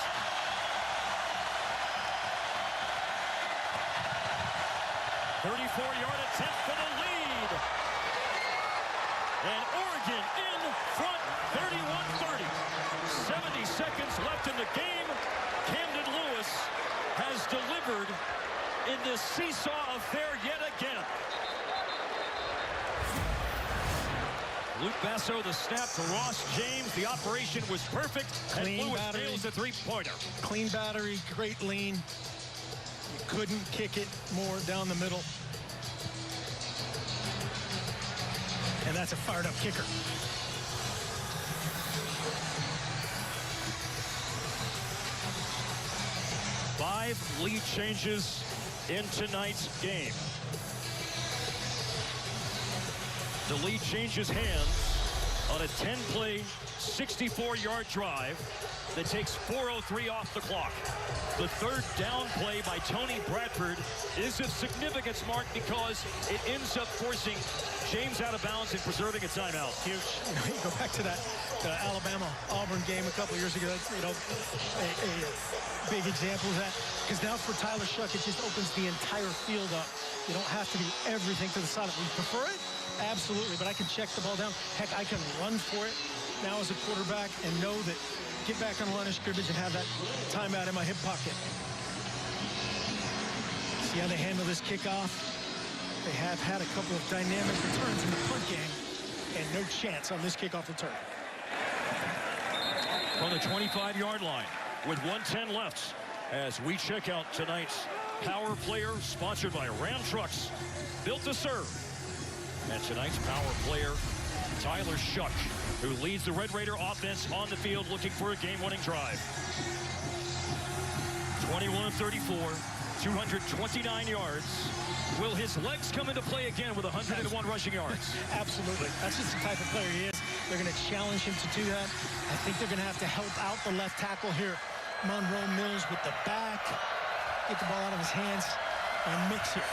.34-yard attempt for the lead. And Oregon in front, 31-30. 70 seconds left in the game. Camden Lewis has delivered in this seesaw affair yet again. Luke Basso, the snap to Ross James. The operation was perfect, and Lewis nails the three-pointer. Clean battery, great lean. You couldn't kick it more down the middle. And that's a fired-up kicker. Five lead changes in tonight's game. The lead changes hands on a 10-play, 64-yard drive that takes 4:03 off the clock. The third down play by Tony Bradford is of significance, Mark, because it ends up forcing James out of bounds and preserving a timeout. Huge. You go back to that Alabama-Auburn game a couple years ago. You know, a big example of that. Because now for Tyler Shough, it just opens the entire field up. You don't have to do everything to the side. We prefer it? Absolutely, but I can check the ball down. Heck, I can run for it now as a quarterback and know that get back on the line of scrimmage and have that timeout in my hip pocket. See how they handle this kickoff? They have had a couple of dynamic returns in the punt game, and no chance on this kickoff return. From the 25-yard line with 1:10 left as we check out tonight's Power Player, sponsored by Ram Trucks, built to serve. And tonight's Power Player, Tyler Shough, who leads the Red Raider offense on the field looking for a game-winning drive. 21-34, 229 yards. Will his legs come into play again with 101 rushing yards? Absolutely. That's just the type of player he is. They're going to challenge him to do that. I think they're going to have to help out the left tackle here. Monroe Mills with the back. Get the ball out of his hands and mix it.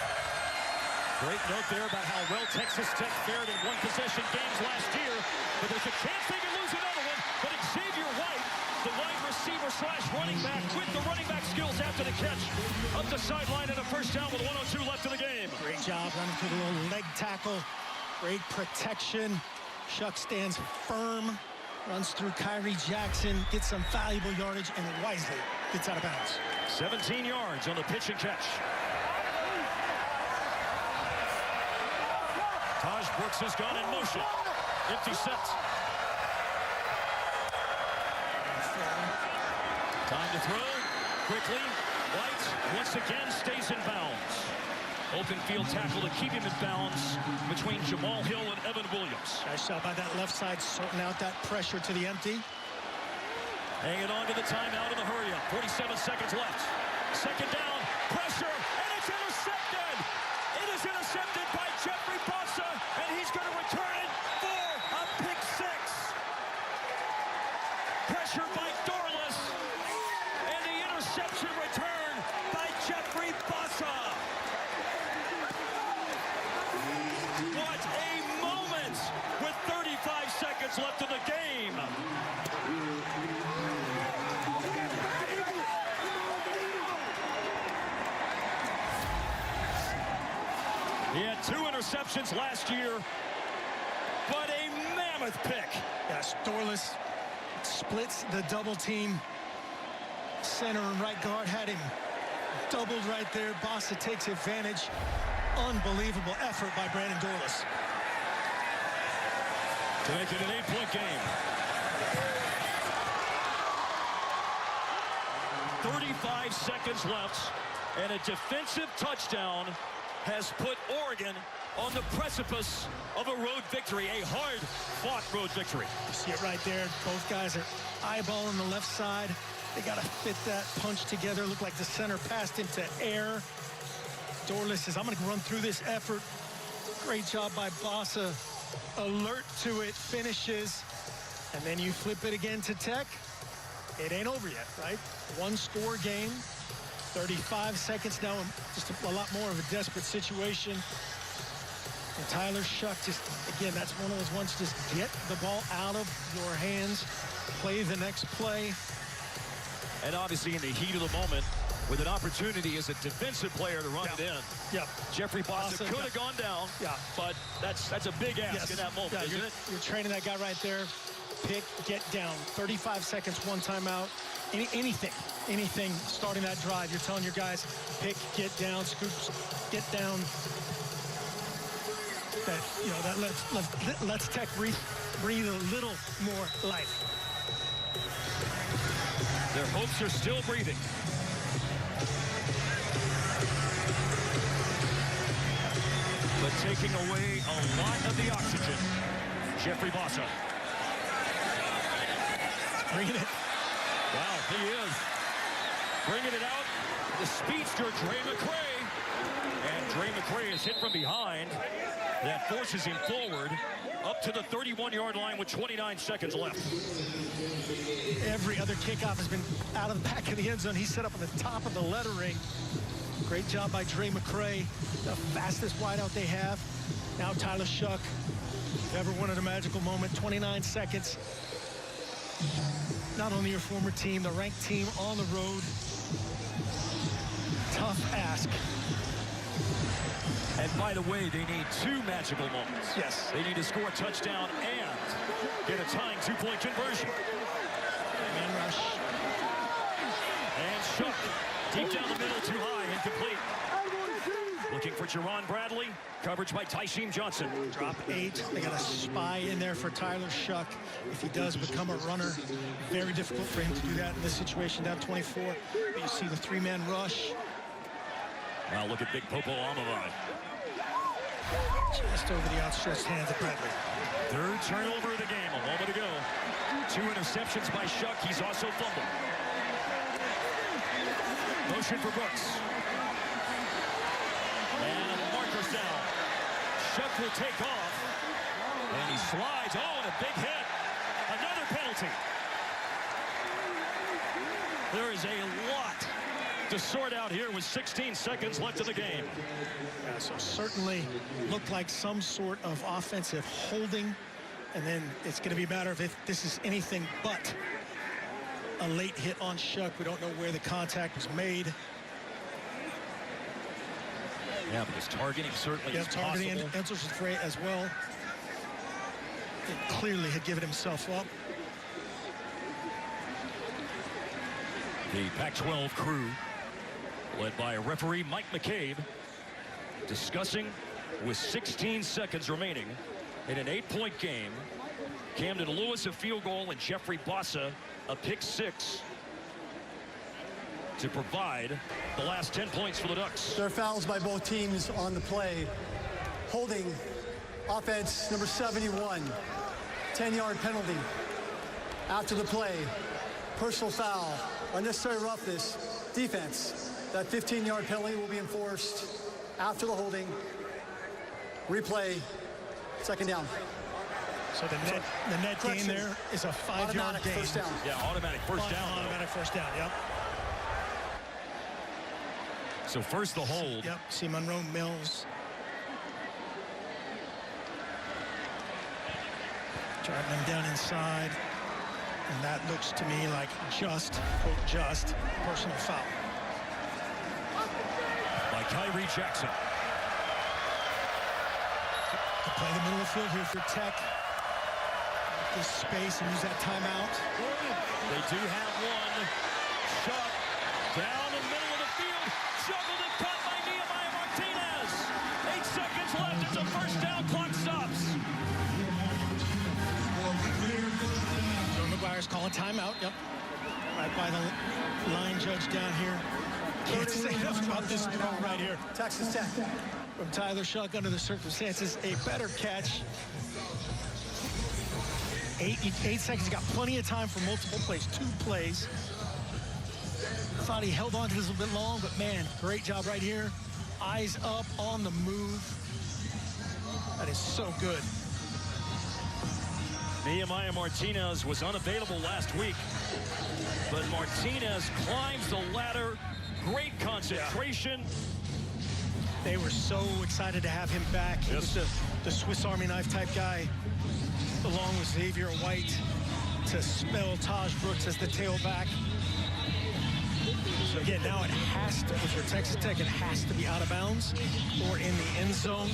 Great note there about how well Texas Tech fared in one-possession games last year. But there's a chance they can lose another one. But Xavier White, the wide receiver / running back with the running back skills after the catch. Up the sideline and a first down with 1:02 left in the game. Great job running through the little leg tackle. Great protection. Shough stands firm. Runs through Kyrie Jackson. Gets some valuable yardage and wisely gets out of bounds. 17 yards on the pitch and catch. Taj Brooks has gone in motion. Empty set. Time to throw. Quickly. White once again stays in bounds. Open field tackle to keep him in bounds between Jamal Hill and Evan Williams. Nice shot by that left side, sorting out that pressure to the empty. Hanging on to the timeout in the hurry-up. 47 seconds left. Second down. Pressure. And it's intercepted. It is intercepted by Jeffrey Bossa, and he's going to return it for a pick six. Pressure by Dorless, and the interception return by Jeffrey Bossa. What a moment with 35 seconds left in the game. He had 2 interceptions last year, but a mammoth pick. Yes, Dorless splits the double team. Center and right guard had him doubled right there. Bossa takes advantage. Unbelievable effort by Brandon Dorless. to make it an 8-point game. 35 seconds left, and a defensive touchdown has put Oregon on the precipice of a road victory, a hard-fought road victory. You see it right there. Both guys are eyeballing the left side. They got to fit that punch together. Looked like the center passed into air. Dorlus says, I'm going to run through this effort. Great job by Bossa. Alert to it, finishes. And then you flip it again to Tech. It ain't over yet, right? One-score game. 35 seconds now, and just a lot more of a desperate situation. And Tyler Shough, just, again, that's one of those ones, just get the ball out of your hands, play the next play. And obviously in the heat of the moment, with an opportunity as a defensive player to run it in. Yeah. Jeffrey Bossa could have gone down, but that's a big ask in that moment, isn't it? You're training that guy right there. Pick, get down. 35 seconds, one timeout. Anything starting that drive. You're telling your guys, pick, get down, scoops, get down. That, you know, that let's Tech breathe a little more life. Their hopes are still breathing. But taking away a lot of the oxygen. Jeffrey Bossa. Bringing it. Wow, he is. Bringing it out. The speedster, Dre McCray. And Dre McCray is hit from behind. That forces him forward up to the 31-yard line with 29 seconds left. Every other kickoff has been out of the back of the end zone. He's set up on the top of the lettering. Great job by Dre McCray, the fastest wideout they have. Now Tyler Shough. If you've ever wanted a magical moment, 29 seconds. Not only your former team, the ranked team on the road. Tough ask. And by the way, they need 2 magical moments. Yes. They need to score a touchdown and get a tying 2-point conversion. Man rush. And Shough, deep down the middle, too high, incomplete. Looking for Jerron Bradley. Coverage by Tysheem Johnson. Drop 8. They got a spy in there for Tyler Shough. If he does become a runner, very difficult for him to do that in this situation. Down 24. But you see the 3-man rush. Now look at Big Popo Aumavae. Just over the outstretched hands of Bradley. Third turnover of the game a moment ago. 2 interceptions by Shough. He's also fumbled. Motion for Brooks. And a marker's down. Shough will take off. And he slides. Oh, and a big hit. Another penalty. There is a lot to sort out here with 16 seconds left in the game. Yeah, so certainly looked like some sort of offensive holding. And then it's going to be a matter of if this is anything but a late hit on Shough. We don't know where the contact was made. Yeah, because targeting certainly is targeting possible. and answers Frey as well. He clearly had given himself up. The Pac-12 crew, led by referee Mike McCabe, discussing with 16 seconds remaining in an 8-point game. Camden Lewis a field goal and Jeffrey Bossa a pick 6 to provide the last 10 points for the Ducks. There are fouls by both teams on the play. Holding offense number 71, 10-yard penalty. After the play, personal foul, unnecessary roughness, defense. That 15-yard penalty will be enforced after the holding. Replay, second down. So the net gain there is a 5-yard gain. First down. Yeah, automatic first down. Automatic first down, yep. So first the hold. Yep, see Monroe Mills. Driving them down inside. And that looks to me like just, quote, just personal foul. By Kyrie Jackson. To play the middle of the field here for Tech. This space and use that timeout. They do have one. Shough down the middle of the field. Juggled and caught by Nehemiah Martinez. 8 seconds left. It's a first down. Clock stops. McGuire's calling timeout. Yep. Right by the line judge down here. Can't say enough about this throw right here. Texas Tech. From Tyler Shough under the circumstances, a better catch. 8 seconds. Got plenty of time for multiple plays. 2 plays. Thought he held on to this a little bit long, but man, great job right here. Eyes up, on the move. That is so good. Nehemiah Martinez was unavailable last week, but Martinez climbs the ladder. Great concentration. They were so excited to have him back. He was the Swiss Army knife type guy, along with Xavier White, to spell Taj Brooks as the tailback. So again, now it has to, for Texas Tech, it has to be out of bounds or in the end zone.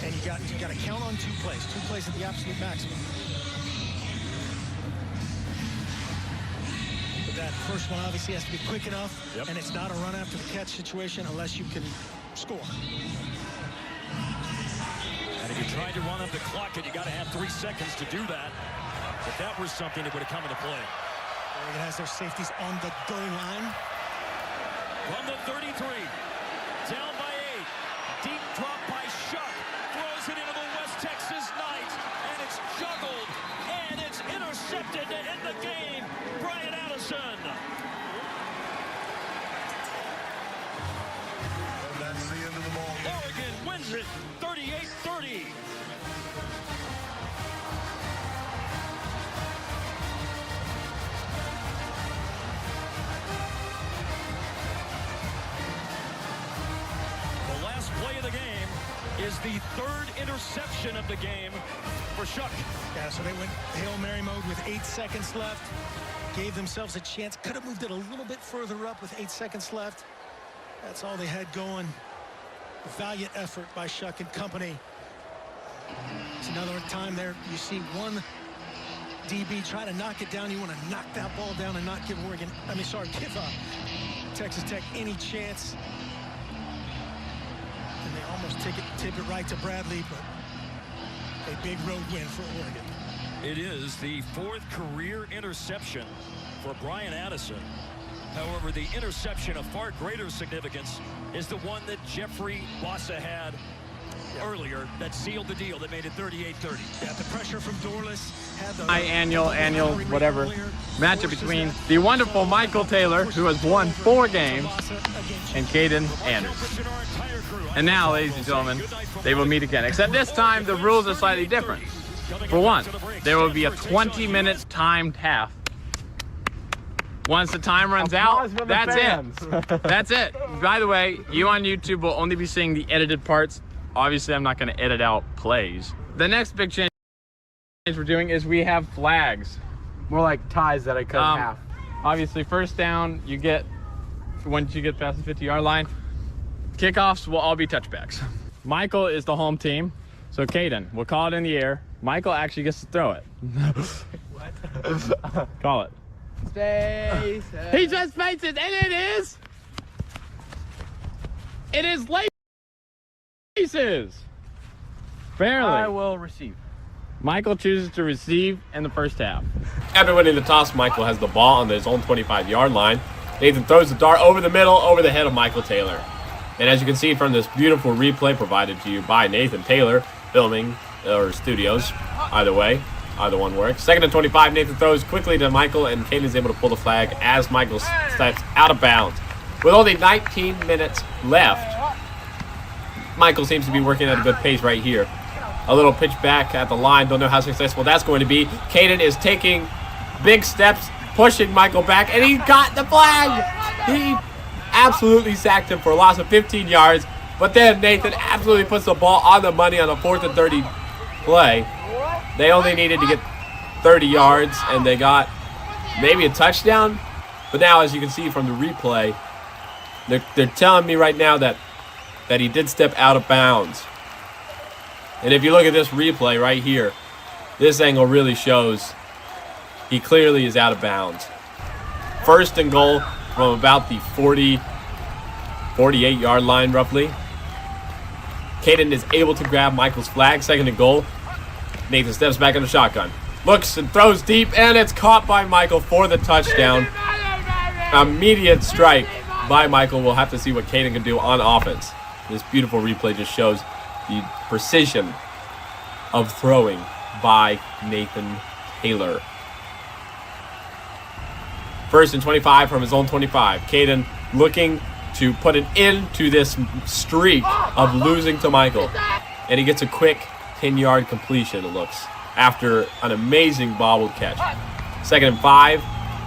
And you got to count on 2 plays. 2 plays at the absolute maximum. But that first one obviously has to be quick enough, and it's not a run after the catch situation unless you can score. And if you tried to run up the clock, and you got to have 3 seconds to do that. If that was something that would have come into play. Oregon has their safeties on the goal line. From the 33, down by 8. Deep drop by Shough. Throws it into the West Texas Knights, and it's juggled, and it's intercepted to end the game. Brian Addison. And that's the end of the ball. Oregon wins it 38-30. Play of the game is the 3rd interception of the game for Shough. Yeah, so they went Hail Mary mode with 8 seconds left. Gave themselves a chance. Could have moved it a little bit further up with 8 seconds left. That's all they had going. A valiant effort by Shough and company. It's another time there. You see one DB try to knock it down. You want to knock that ball down and not give give Texas Tech any chance. And they almost tip it right to Bradley, but a big road win for Oregon. It is the 4th career interception for Brian Addison. However, the interception of far greater significance is the one that Jeffrey Bossa had earlier that sealed the deal, that made it 38-30. Yeah, the pressure from Dorless had the annual whatever matchup between the wonderful Michael Taylor, who has won 4 games, and Caden Anderson. And now, ladies and gentlemen, they will meet again. Except this time, the rules are slightly different. For one, there will be a 20-minute timed half. Once the time runs out, that's it. That's it. By the way, you on YouTube will only be seeing the edited parts. Obviously, I'm not going to edit out plays. The next big change we're doing is we have flags. More like ties that I cut in half. Obviously, first down, you get, once you get past the 50-yard line, kickoffs will all be touchbacks. Michael is the home team, so Caden, we'll call it in the air. Michael actually gets to throw it. What? Call it. Stay safe. He just faces it, and it is. It is Laces. Barely. I will receive. Michael chooses to receive in the first half. After winning the toss, Michael has the ball on his own 25-yard line. Nathan throws the dart over the middle, over the head of Michael Taylor. And as you can see from this beautiful replay provided to you by Nathan Taylor, filming or studios, either way, either one works. 2nd and 25, Nathan throws quickly to Michael, and Caden is able to pull the flag as Michael steps out of bounds. With only 19 minutes left, Michael seems to be working at a good pace right here. A little pitch back at the line. Don't know how successful that's going to be. Caden is taking big steps, pushing Michael back, and he got the flag. He absolutely sacked him for a loss of 15 yards. But then Nathan absolutely puts the ball on the money on a 4th and 30 play. They only needed to get 30 yards, and they got maybe a touchdown. But now, as you can see from the replay, they're telling me right now that he did step out of bounds. And if you look at this replay right here, this angle really shows he clearly is out of bounds. 1st and goal from about the 48-yard line, roughly. Caden is able to grab Michael's flag. 2nd and goal. Nathan steps back in the shotgun. Looks and throws deep, and it's caught by Michael for the touchdown. Immediate strike by Michael. We'll have to see what Caden can do on offense. This beautiful replay just shows the precision of throwing by Nathan Taylor. 1st and 25 from his own 25. Caden looking to put an end to this streak of losing to Michael. And he gets a quick 10-yard completion, it looks, after an amazing bobbled catch. 2nd and 5.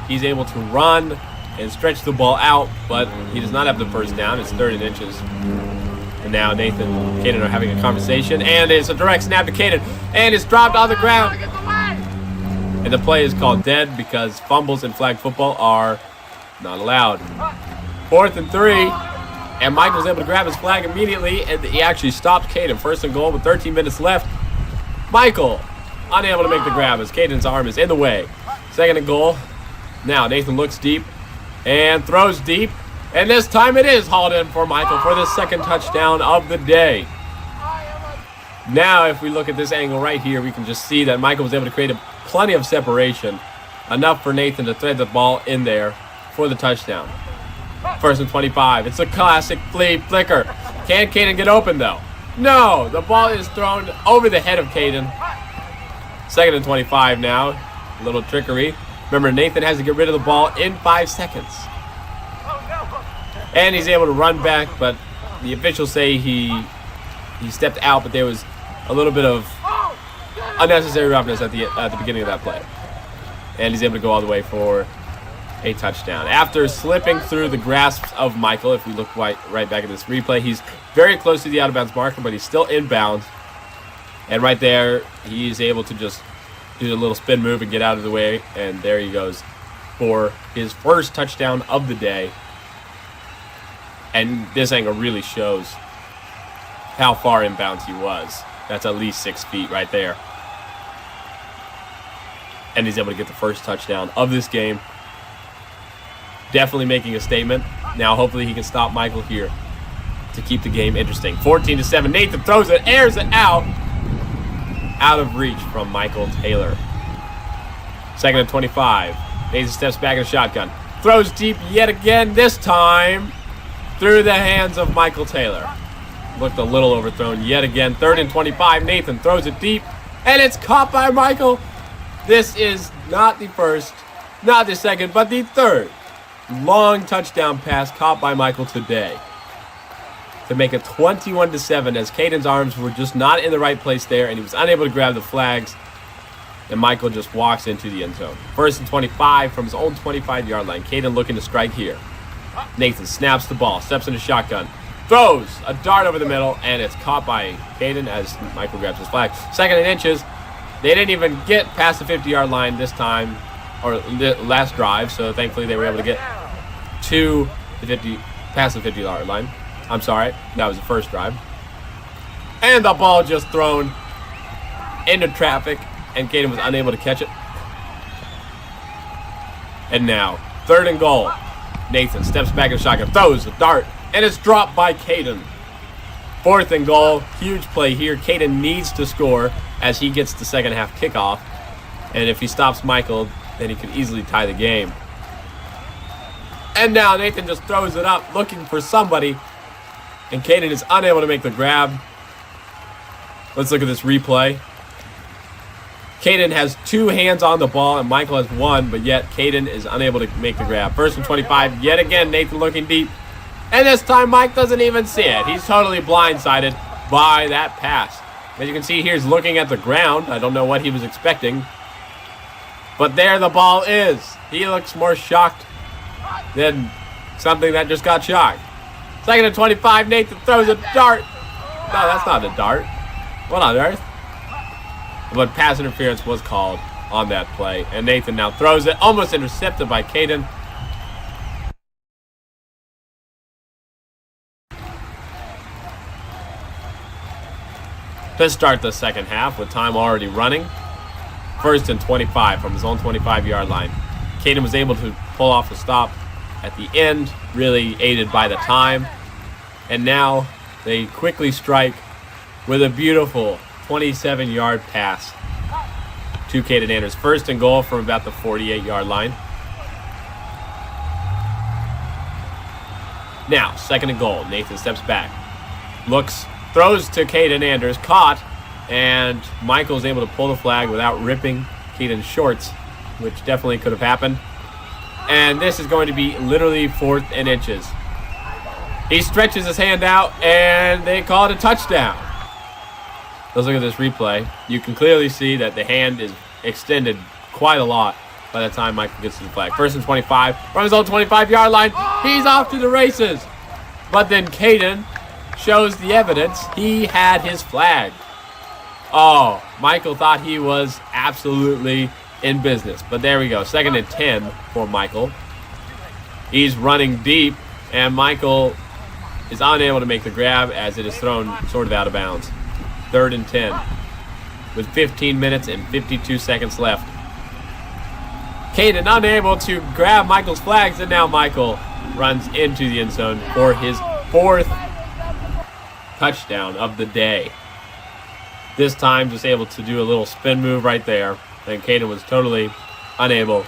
He's able to run and stretch the ball out, but he does not have the first down. It's 3rd and inches. And now Nathan and Caden are having a conversation, and it's a direct snap to Caden, and it's dropped on the ground. And the play is called dead because fumbles in flag football are not allowed. 4th and 3, and Michael's able to grab his flag immediately, and he actually stopped Caden. 1st and goal with 13 minutes left. Michael unable to make the grab as Caden's arm is in the way. 2nd and goal. Now Nathan looks deep and throws deep, and this time it is hauled in for Michael for the 2nd touchdown of the day. Now if we look at this angle right here, we can just see that Michael was able to create plenty of separation, enough for Nathan to thread the ball in there for the touchdown. 1st and 25. It's a classic flea flicker. Can Caden get open though? No, the ball is thrown over the head of Caden. 2nd and 25 now. A little trickery. Remember, Nathan has to get rid of the ball in 5 seconds. And he's able to run back, but the officials say he stepped out, but there was a little bit of unnecessary roughness at the beginning of that play. And he's able to go all the way for a touchdown. After slipping through the grasp of Michael, if we look right back at this replay, he's very close to the out-of-bounds marker, but he's still inbounds. And right there, he's able to just do a little spin move and get out of the way. And there he goes for his first touchdown of the day. And this angle really shows how far inbounds he was. That's at least 6 feet right there. And he's able to get the first touchdown of this game. Definitely making a statement. Now hopefully he can stop Michael here to keep the game interesting. 14-7. Nathan throws it, airs it out of reach from Michael Taylor. 2nd and 25. Nathan steps back in a shotgun. Throws deep yet again, this time through the hands of Michael Taylor. Looked a little overthrown yet again. 3rd and 25. Nathan throws it deep, and it's caught by Michael. This is not the first, not the second, but the 3rd long touchdown pass caught by Michael today to make it 21-7 as Caden's arms were just not in the right place there, and he was unable to grab the flags, and Michael just walks into the end zone. 1st and 25 from his own 25-yard line. Caden looking to strike here. Nathan snaps the ball, steps in a shotgun, throws a dart over the middle, and it's caught by Caden as Michael grabs his flag. 2nd and inches. They didn't even get past the 50-yard line this time, or the last drive, so thankfully they were able to get to the past the 50-yard line. I'm sorry, that was the first drive. And the ball just thrown into traffic, and Caden was unable to catch it. And now, 3rd and goal. Nathan steps back in the shotgun, throws a dart, and it's dropped by Caden. 4th and goal, huge play here. Caden needs to score as he gets the second half kickoff. And if he stops Michael, then he could easily tie the game. And now Nathan just throws it up, looking for somebody. And Caden is unable to make the grab. Let's look at this replay. Caden has 2 hands on the ball, and Michael has 1, but yet Caden is unable to make the grab. 1st and 25, yet again, Nathan looking deep. And this time, Mike doesn't even see it. He's totally blindsided by that pass. As you can see here, he's looking at the ground. I don't know what he was expecting. But there the ball is. He looks more shocked than something that just got shocked. 2nd and 25, Nathan throws a dart. No, that's not a dart. What on earth? But pass interference was called on that play. And Nathan now throws it, almost intercepted by Caden. To start the second half with time already running. 1st and 25 from his own 25-yard line. Caden was able to pull off a stop at the end, really aided by the time. And now they quickly strike with a beautiful 27-yard pass to Caden Anders. First and goal from about the 48-yard line. Now, second and goal. Nathan steps back. Looks, throws to Caden Anders. Caught. And Michael's able to pull the flag without ripping Caden's shorts, which definitely could have happened. And this is going to be literally 4th and inches. He stretches his hand out, and they call it a touchdown. Let's look at this replay. You can clearly see that the hand is extended quite a lot by the time Michael gets to the flag. First and 25 from his own 25-yard line. He's off to the races. But then Caden shows the evidence. He had his flag. Oh, Michael thought he was absolutely in business. But there we go. 2nd and 10 for Michael. He's running deep, and Michael is unable to make the grab as it is thrown sort of out of bounds. 3rd and 10 with 15 minutes and 52 seconds left. Caden unable to grab Michael's flags, and now Michael runs into the end zone for his 4th touchdown of the day. This time just able to do a little spin move right there, and Caden was totally unable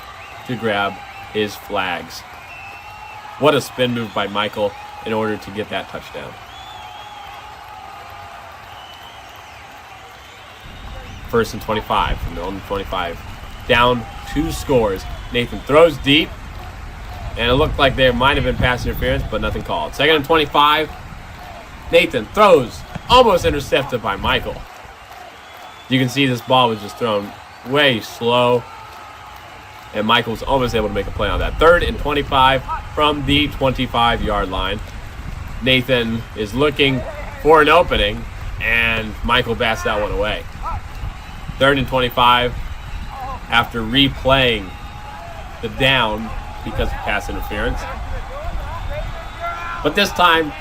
to grab his flags. What a spin move by Michael in order to get that touchdown. First and 25 from the own 25. Down 2 scores. Nathan throws deep, and it looked like there might have been pass interference, but nothing called. 2nd and 25. Nathan throws, almost intercepted by Michael. You can see this ball was just thrown way slow, and Michael was almost able to make a play on that. 3rd and 25 from the 25-yard line. Nathan is looking for an opening, and Michael bats that one away. 3rd and 25 after replaying the down because of pass interference. But this time,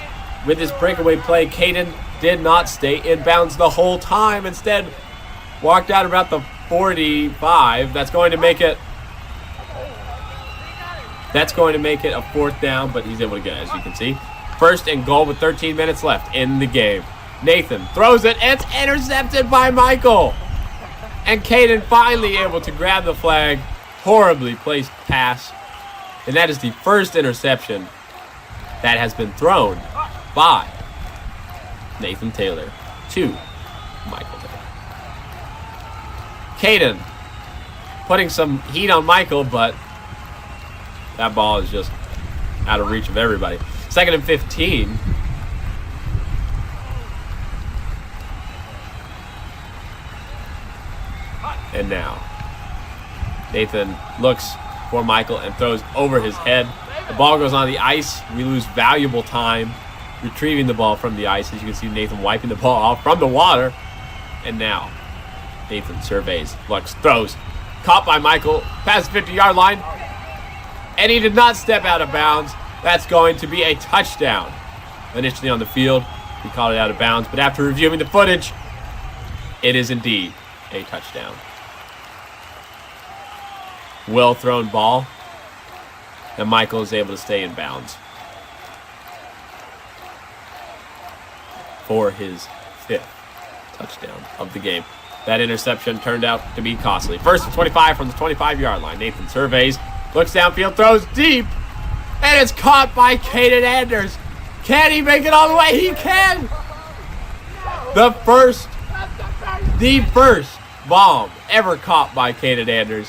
with this breakaway play, Caden did not stay in bounds the whole time. Instead, walked out about the 45. That's going to make it a 4th down, but he's able to get it, as you can see. 1st and goal with 13 minutes left in the game. Nathan throws it. It's intercepted by Michael. And Caden finally able to grab the flag. Horribly placed pass. And that is the first interception that has been thrown by Nathan Taylor to Michael Taylor. Caden putting some heat on Michael, but that ball is just out of reach of everybody. 2nd and 15. And now Nathan looks for Michael and throws over his head. The ball goes on the ice. We lose valuable time retrieving the ball from the ice. As you can see, Nathan wiping the ball off from the water. And now Nathan surveys, looks, throws. Caught by Michael past 50-yard line. And he did not step out of bounds. That's going to be a touchdown. Initially on the field, he called it out of bounds. But after reviewing the footage, it is indeed a touchdown. Well thrown ball. And Michael is able to stay in bounds for his 5th touchdown of the game. That interception turned out to be costly. 1st and 25 from the 25-yard line. Nathan surveys, looks downfield, throws deep, and it's caught by Caden Anders. Can he make it all the way? He can! The first bomb ever caught by Caden Anders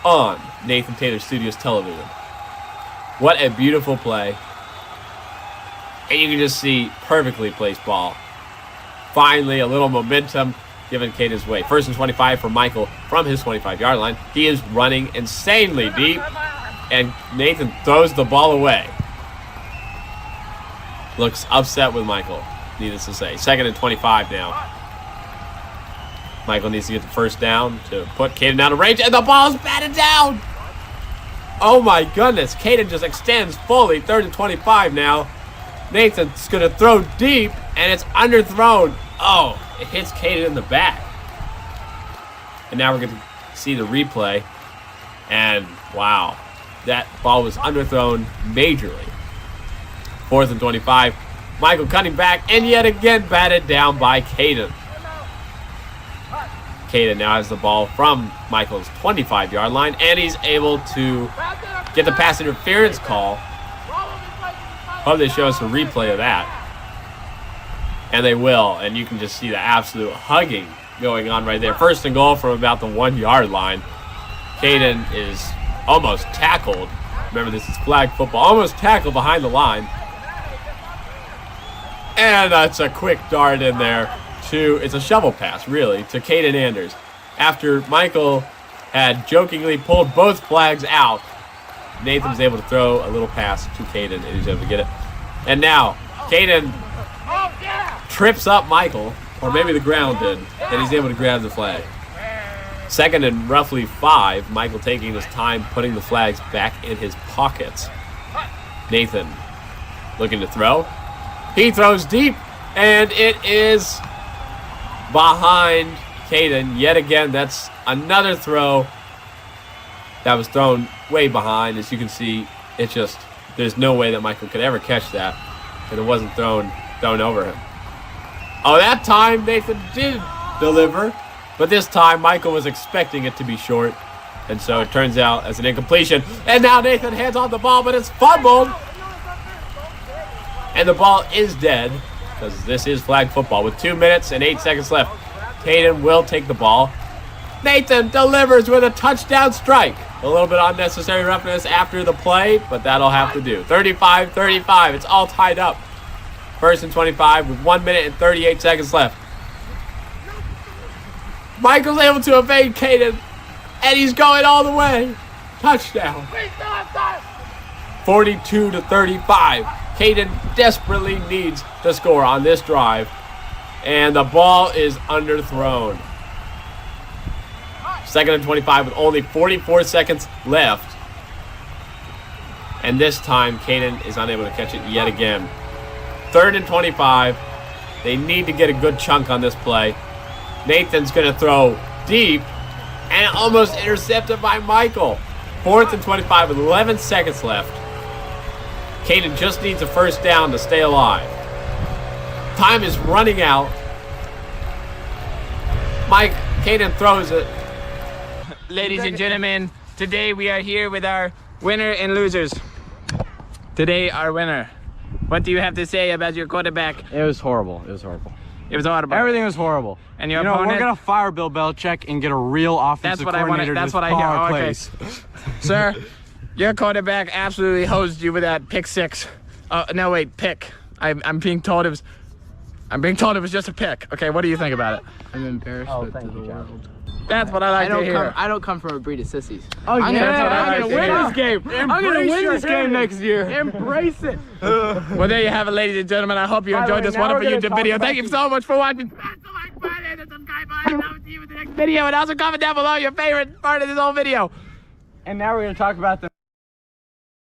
on Nathan Taylor Studios television. What a beautiful play. And you can just see perfectly placed ball. Finally, a little momentum given Caden's way. 1st and 25 for Michael from his 25-yard line. He is running insanely deep, and Nathan throws the ball away. Looks upset with Michael, needless to say. 2nd and 25 now. Michael needs to get the first down to put Caden out of range, and the ball's batted down. Oh my goodness, Caden just extends fully. 3rd and 25 now. Nathan's going to throw deep, and it's underthrown. Oh, it hits Caden in the back. And now we're going to see the replay. And wow, that ball was underthrown majorly. 4th and 25. Michael cutting back, and yet again batted down by Caden. Caden now has the ball from Michael's 25-yard line, and he's able to get the pass interference call. Hope they show us a replay of that. And they will, and you can just see the absolute hugging going on right there. First and goal from about the 1-yard line. Caden is almost tackled. Remember, this is flag football. Almost tackled behind the line. And that's a quick dart in there to, it's a shovel pass, really, to Caden Anders. After Michael had jokingly pulled both flags out, Nathan was able to throw a little pass to Caden, and he's able to get it. And now, Caden trips up Michael, or maybe the ground did, and he's able to grab the flag. Second and roughly 5, Michael taking his time putting the flags back in his pockets. Nathan looking to throw. He throws deep, and it is behind Caden. Yet again, that's another throw that was thrown way behind. As you can see, it's just, there's no way that Michael could ever catch that, and it wasn't thrown over him. Oh, that time Nathan did deliver, but this time Michael was expecting it to be short, and so it turns out as an incompletion. And now Nathan hands on the ball, but it's fumbled, and the ball is dead because this is flag football with 2 minutes and 8 seconds left. Caden will take the ball. Nathan delivers with a touchdown strike. A little bit unnecessary roughness after the play, but that'll have to do. 35-35. It's all tied up. First and 25 with 1 minute and 38 seconds left. Michael's able to evade Caden, and he's going all the way. Touchdown. 42-35. Caden desperately needs to score on this drive, and the ball is underthrown. Second and 25 with only 44 seconds left. And this time, Caden is unable to catch it yet again. Third and 25. They need to get a good chunk on this play. Nathan's going to throw deep and almost intercepted by Michael. Fourth and 25 with 11 seconds left. Caden just needs a first down to stay alive. Time is running out. Caden throws it. Ladies and gentlemen, today we are here with our winner and losers. Today, our winner. What do you have to say about your quarterback? It was horrible. It was horrible. It was horrible. Everything was horrible. And your opponent? We're gonna fire Bill Belichick and get a real offensive coordinator. That's what I hear. Oh, okay. Sir, your quarterback absolutely hosed you with that pick six. No, wait, pick. I'm being told it was. I'm being told it was just a pick. Okay, what do you think about it? I'm embarrassed. Oh, thank you, John. That's what I like to hear. I don't come from a breed of sissies. Oh, yeah. I'm going to win this game. I'm going to win this game next year. Embrace it. Well, there you have it, ladies and gentlemen. I hope you enjoyed this wonderful YouTube video. Thank you so much for watching. Smash the like button and subscribe button. I will see you in the next video. And also comment down below your favorite part of this whole video. And now we're going to talk about the